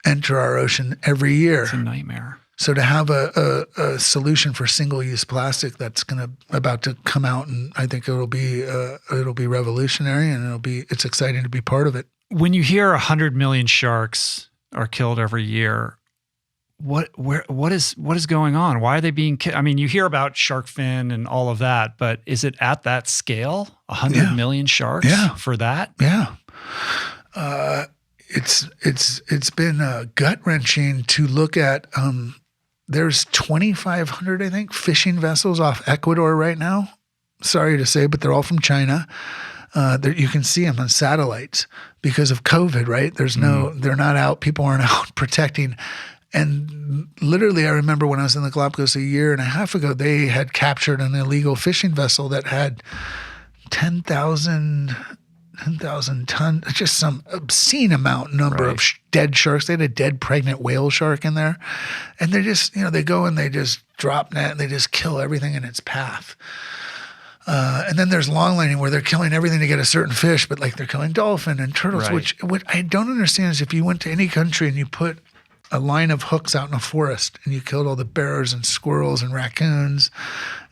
enter our ocean every year. It's a nightmare. So to have a solution for single-use plastic that's about to come out, and I think it'll be revolutionary, and it's exciting to be part of it. When you hear 100 million sharks are killed every year, what is going on? Why are they being killed? I mean, you hear about shark fin and all of that, but is it at that scale? 100 million sharks for that? Yeah. It's been gut-wrenching to look at. There's 2,500, I think, fishing vessels off Ecuador right now. Sorry to say, but they're all from China. You can see them on satellites because of COVID, right? They're not out. People aren't out protecting. And literally, I remember when I was in the Galapagos a year and a half ago, they had captured an illegal fishing vessel that had 10,000 tons, just some obscene number of dead sharks. They had a dead pregnant whale shark in there. And they just, they go and they just drop net and they just kill everything in its path. And then there's longlining where they're killing everything to get a certain fish, but like they're killing dolphin and turtles, which what I don't understand is if you went to any country and you put a line of hooks out in a forest and you killed all the bears and squirrels and raccoons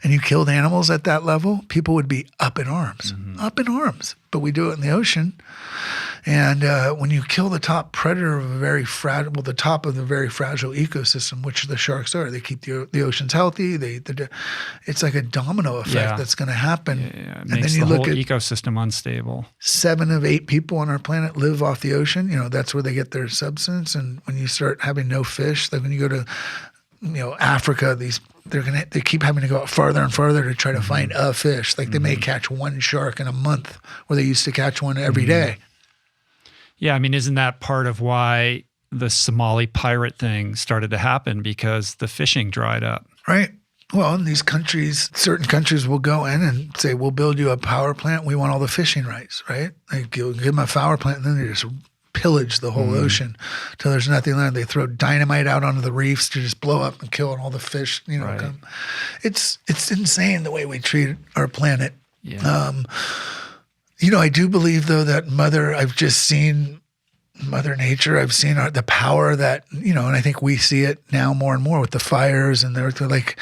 and you killed animals at that level, people would be up in arms, But we do it in the ocean. And when you kill the top predator of the top of the very fragile ecosystem, which the sharks are, they keep the oceans healthy. It's like a domino effect that's going to happen. Yeah, it makes the whole ecosystem unstable. 7 of 8 people on our planet live off the ocean. That's where they get their subsistence. And when you start having no fish, like when you go to Africa, they keep having to go out farther and farther to try to find a fish. Like they may catch one shark in a month where they used to catch one every day. Yeah, I mean, isn't that part of why the Somali pirate thing started to happen? Because the fishing dried up. Right. Well, in these countries, certain countries will go in and say, we'll build you a power plant. We want all the fishing rights, right? They give them a power plant and then they just pillage the whole ocean till there's nothing left. They throw dynamite out onto the reefs to just blow up and kill all the fish. It's insane the way we treat our planet. Yeah. I do believe though that I've just seen Mother Nature. I've seen the power that and I think we see it now more and more with the fires and they're like.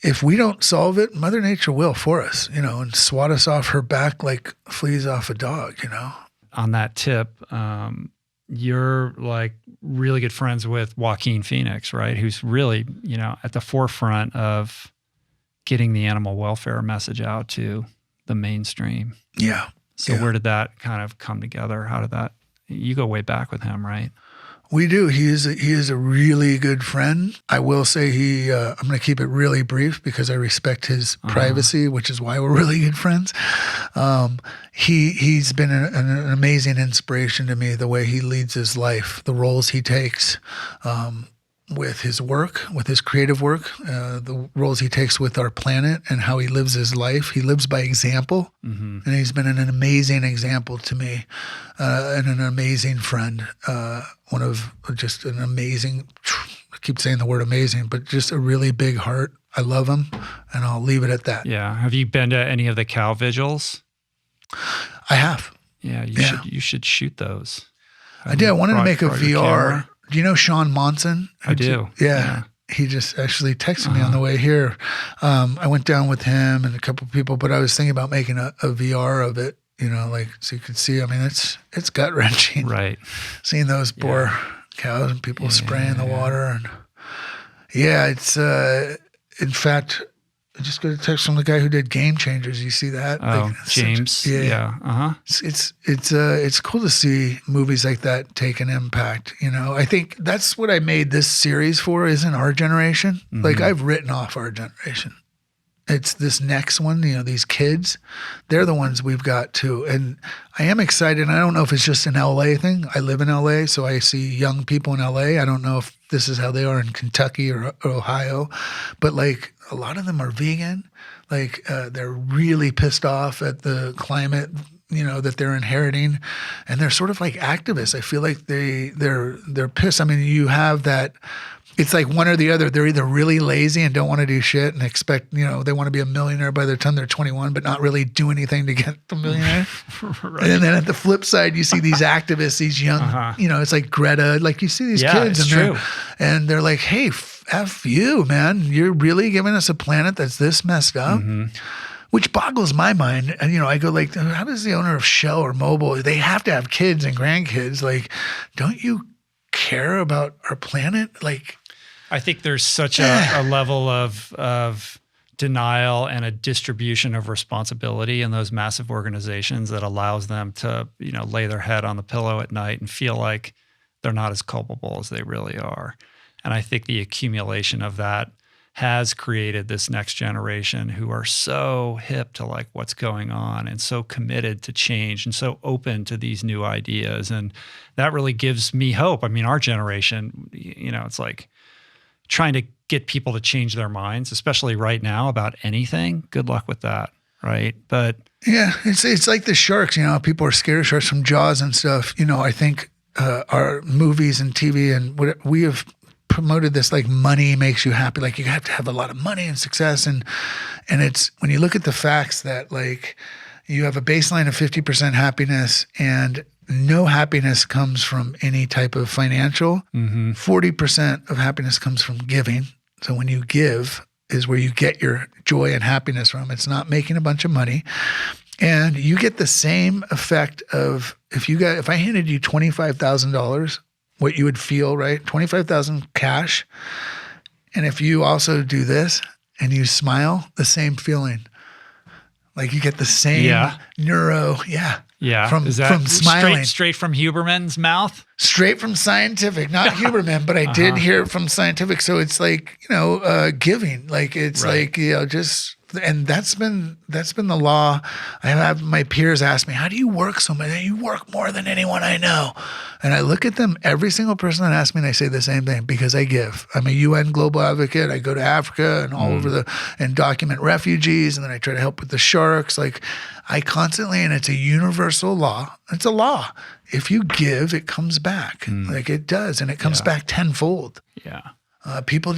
If we don't solve it, Mother Nature will for us, and swat us off her back like fleas off a dog, On that tip, you're like really good friends with Joaquin Phoenix, right? Who's really, at the forefront of getting the animal welfare message out to the mainstream. Yeah. So where did that kind of come together? How did that, you go way back with him, right? We do. He is a really good friend. I will say I'm going to keep it really brief because I respect his privacy, which is why we're really good friends. He's been an amazing inspiration to me, the way he leads his life, the roles he takes with his work, with his creative work, the roles he takes with our planet and how he lives his life. He lives by example, and he's been an amazing example to me and an amazing friend. One of just an amazing, I keep saying the word amazing, but just a really big heart. I love him, and I'll leave it at that. Yeah. Have you been to any of the cow vigils? I have. Yeah, you should shoot those. I did. I wanted to make a VR. Do you know Sean Monson? I do. Yeah. He just actually texted me on the way here. I went down with him and a couple of people, but I was thinking about making a VR of it, so you could see. I mean, it's gut wrenching. Right. Seeing those poor cows and people spraying the water. And it's, in fact, I just got a text from the guy who did Game Changers. You see that? Oh, James. It's cool to see movies like that take an impact. I think that's what I made this series for. Isn't our generation? Like I've written off our generation. It's this next one. These kids, they're the ones we've got too. And I am excited. I don't know if it's just an LA thing. I live in LA, so I see young people in LA. I don't know if this is how they are in Kentucky or Ohio, but like a lot of them are vegan. Like they're really pissed off at the climate, that they're inheriting, and they're sort of like activists. I feel like they're pissed. I mean, you have that it's like one or the other. They're either really lazy and don't want to do shit and expect, they want to be a millionaire by the time they're 21, but not really do anything to get the millionaire. Right. And then at the flip side, you see these activists, these young, it's like Greta, like you see these kids and they're like, hey, F you, man. You're really giving us a planet that's this messed up. Mm-hmm. Which boggles my mind. And, I go like, how does the owner of Shell or Mobil, they have to have kids and grandkids. Like, don't you care about our planet? Like, I think there's such a level of denial and a distribution of responsibility in those massive organizations that allows them to, lay their head on the pillow at night and feel like they're not as culpable as they really are. And I think the accumulation of that has created this next generation who are so hip to like what's going on and so committed to change and so open to these new ideas. And that really gives me hope. I mean, our generation, it's like trying to get people to change their minds, especially right now about anything. Good luck with that. Right. But yeah, it's like the sharks, people are scared of sharks from Jaws and stuff. I think our movies and TV and what we have promoted this, like money makes you happy. Like you have to have a lot of money and success. And it's when you look at the facts that like you have a baseline of 50% happiness and no happiness comes from any type of financial. 40% of happiness comes from giving. So when you give is where you get your joy and happiness from. It's not making a bunch of money. And you get the same effect of if I handed you $25,000, what you would feel, right? 25,000 cash. And if you also do this and you smile, the same feeling. Like you get the same neuro, from smiling. Straight from Huberman's mouth? Straight from scientific, not Huberman, but I did hear it from scientific. So it's like, giving, like it's like, just, and that's been the law. I have my peers ask me, how do you work so much? You work more than anyone I know. And I look at them, every single person that asks me, and I say the same thing, because I give. I'm a UN global advocate. I go to Africa and all over and document refugees. And then I try to help with the sharks. Like I constantly, and it's a universal law. It's a law. If you give, it comes back. Like it does. And it comes back tenfold. Yeah. People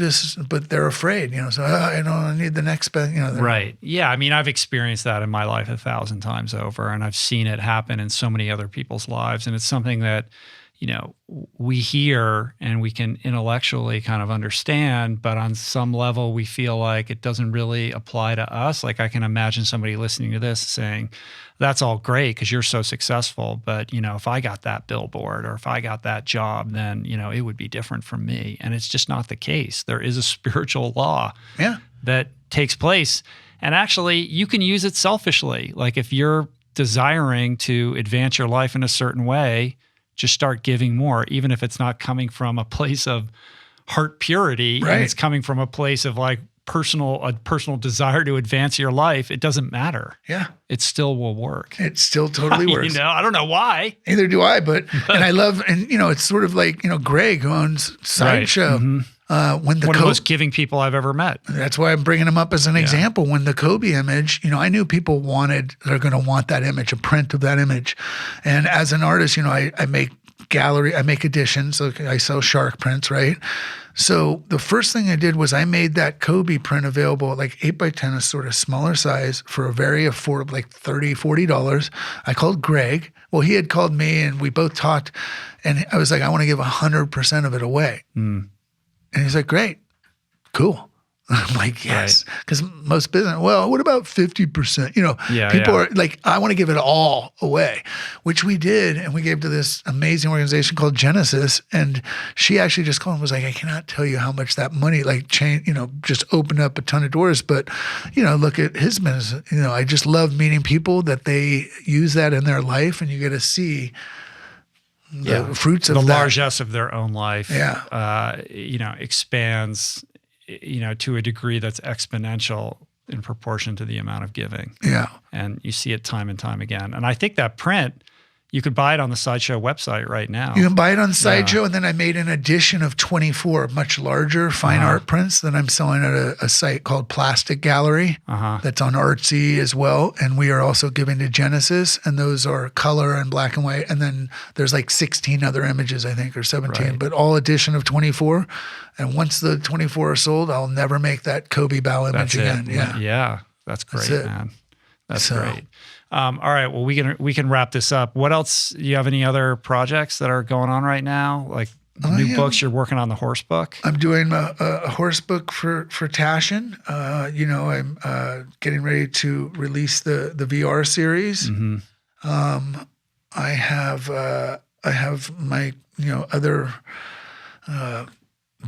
but they're afraid, so I need the next best, Right. Yeah. I mean, I've experienced that in my life 1,000 times over, and I've seen it happen in so many other people's lives. And it's something that, we hear and we can intellectually kind of understand, but on some level we feel like it doesn't really apply to us. Like I can imagine somebody listening to this saying, that's all great because you're so successful, but if I got that billboard or if I got that job, then it would be different from me. And it's just not the case. There is a spiritual law that takes place, and actually you can use it selfishly. Like if you're desiring to advance your life in a certain way, just start giving more, even if it's not coming from a place of heart purity, and it's coming from a place of like personal desire to advance your life. It doesn't matter. Yeah. It still will work. It still totally works. I don't know why. Neither do I, but and I love, and it's sort of like, Greg who owns Sideshow. When the one of the most giving people I've ever met. That's why I'm bringing him up as an example. When the Kobe image, I knew people they're going to want that image, a print of that image. And as an artist, I make I make editions. So I sell shark prints, right? So the first thing I did was I made that Kobe print available at like 8x10, a sort of smaller size for a very affordable, like $30, $40. I called Greg. Well, he had called me and we both talked, and I was like, I want to give 100% of it away. And he's like, great, cool. I'm like, yes. Because most business, well, what about 50%? People are like, I want to give it all away, which we did. And we gave to this amazing organization called Genesis. And she actually just called and was like, I cannot tell you how much that money just opened up a ton of doors. But, look at his business. I just love meeting people that they use that in their life, and you get to see the fruits of the that. largesse of their own life. Expands to a degree that's exponential in proportion to the amount of giving. Yeah. And you see it time and time again. And I think that print, You could buy it on the Sideshow website right now. You can buy it on Sideshow, and then I made an edition of 24 much larger fine art prints that I'm selling at a site called Plastic Gallery that's on Artsy as well. And we are also giving to Genesis, and those are color and black and white. And then there's like 16 other images, I think, or 17, but all edition of 24. And once the 24 are sold, I'll never make that Kobe bow image again. Yeah, that's great, man. That's great. All right. Well, we can wrap this up. What else? Do you have any other projects that are going on right now? Like new books? You're working on the horse book? I'm doing a horse book for Taschen. I'm getting ready to release the VR series. I have my other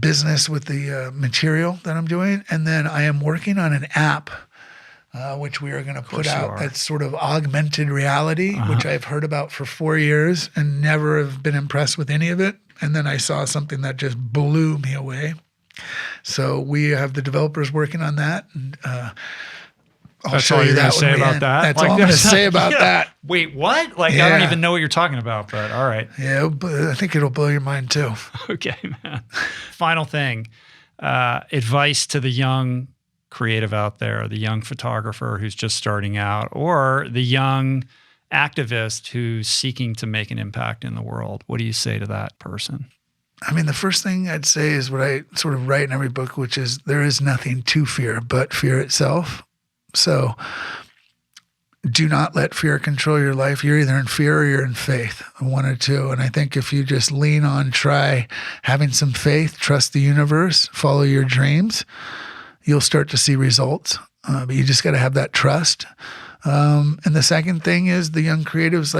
business with the material that I'm doing, and then I am working on an app. Which we are going to put out. That's sort of augmented reality, which I've heard about for 4 years and never have been impressed with any of it. And then I saw something that just blew me away. So we have the developers working on that. And I'll show you that. Say about that. That's all I'm going to say about that. Wait, what? I don't even know what you're talking about, but all right. Yeah, but I think it'll blow your mind too. Okay, man. Final thing, advice to the young creative out there, the young photographer who's just starting out, or the young activist who's seeking to make an impact in the world. What do you say to that person? I mean, the first thing I'd say is what I sort of write in every book, which is there is nothing to fear but fear itself. So do not let fear control your life. You're either in fear or you're in faith, one or two. And I think if you just lean on, try having some faith, trust the universe, follow your dreams, you'll start to see results, but you just got to have that trust. And the second thing is the young creatives,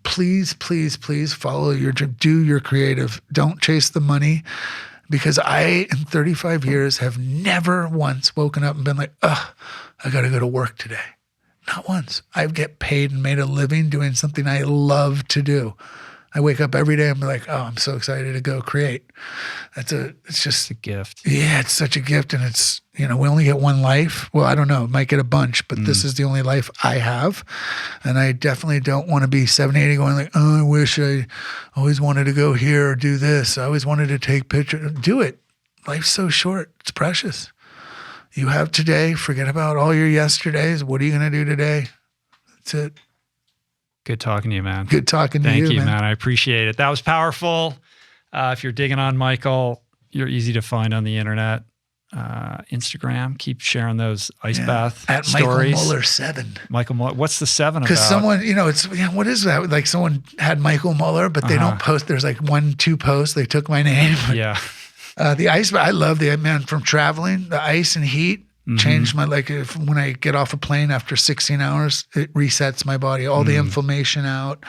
please, please, please follow your dream. Do your creative. Don't chase the money, because I, in 35 years, have never once woken up and been like, I got to go to work today. Not once. I get paid and made a living doing something I love to do. I wake up every day and be like, I'm so excited to go create. It's just a gift. Yeah, it's such a gift. And it's, we only get one life. Well, I don't know, might get a bunch, but this is the only life I have. And I definitely don't want to be 70, 80 going like, I wish I always wanted to go here or do this. I always wanted to take pictures. Do it. Life's so short. It's precious. You have today. Forget about all your yesterdays. What are you going to do today? That's it. Good talking to you, man. Good talking to you, Thank you, man. I appreciate it. That was powerful. If you're digging on Michael, you're easy to find on the internet. Instagram, keep sharing those ice bath at stories. Michael Muller 7. Michael Muller. What's the 7 about? Because someone, it's what is that? Like someone had Michael Muller, but they don't post. There's like 1-2 posts. They took my name. Yeah. The ice. I love the man from traveling. The ice and heat. Changed my, when I get off a plane after 16 hours, it resets my body, all the inflammation out.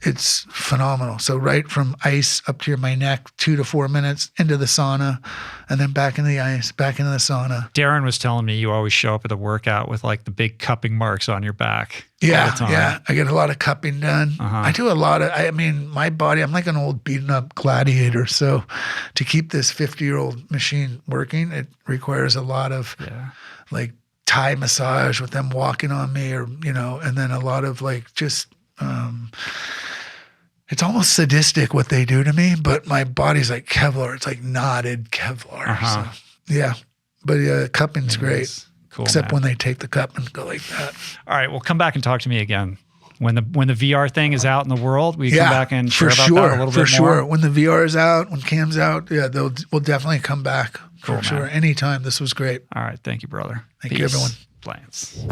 It's phenomenal. So right from ice up to my neck, 2 to 4 minutes into the sauna, and then back into the ice, back into the sauna. Darren was telling me you always show up at the workout with the big cupping marks on your back. Yeah, yeah. I get a lot of cupping done. I do a lot of, my body, I'm like an old beaten up gladiator. So to keep this 50-year-old machine working, it requires a lot of Thai massage with them walking on me and then a lot of it's almost sadistic what they do to me, but my body's like Kevlar. It's like knotted Kevlar. So, yeah. But cupping's great. Cool, except when they take the cup and go like that. All right, well, come back and talk to me again. When the VR thing is out in the world, we come back and share about that a little bit more? For sure. When the VR is out, when Cam's out, we'll definitely come back. Cool, for sure. Anytime. This was great. All right. Thank you, brother. Thank you, everyone. Plants.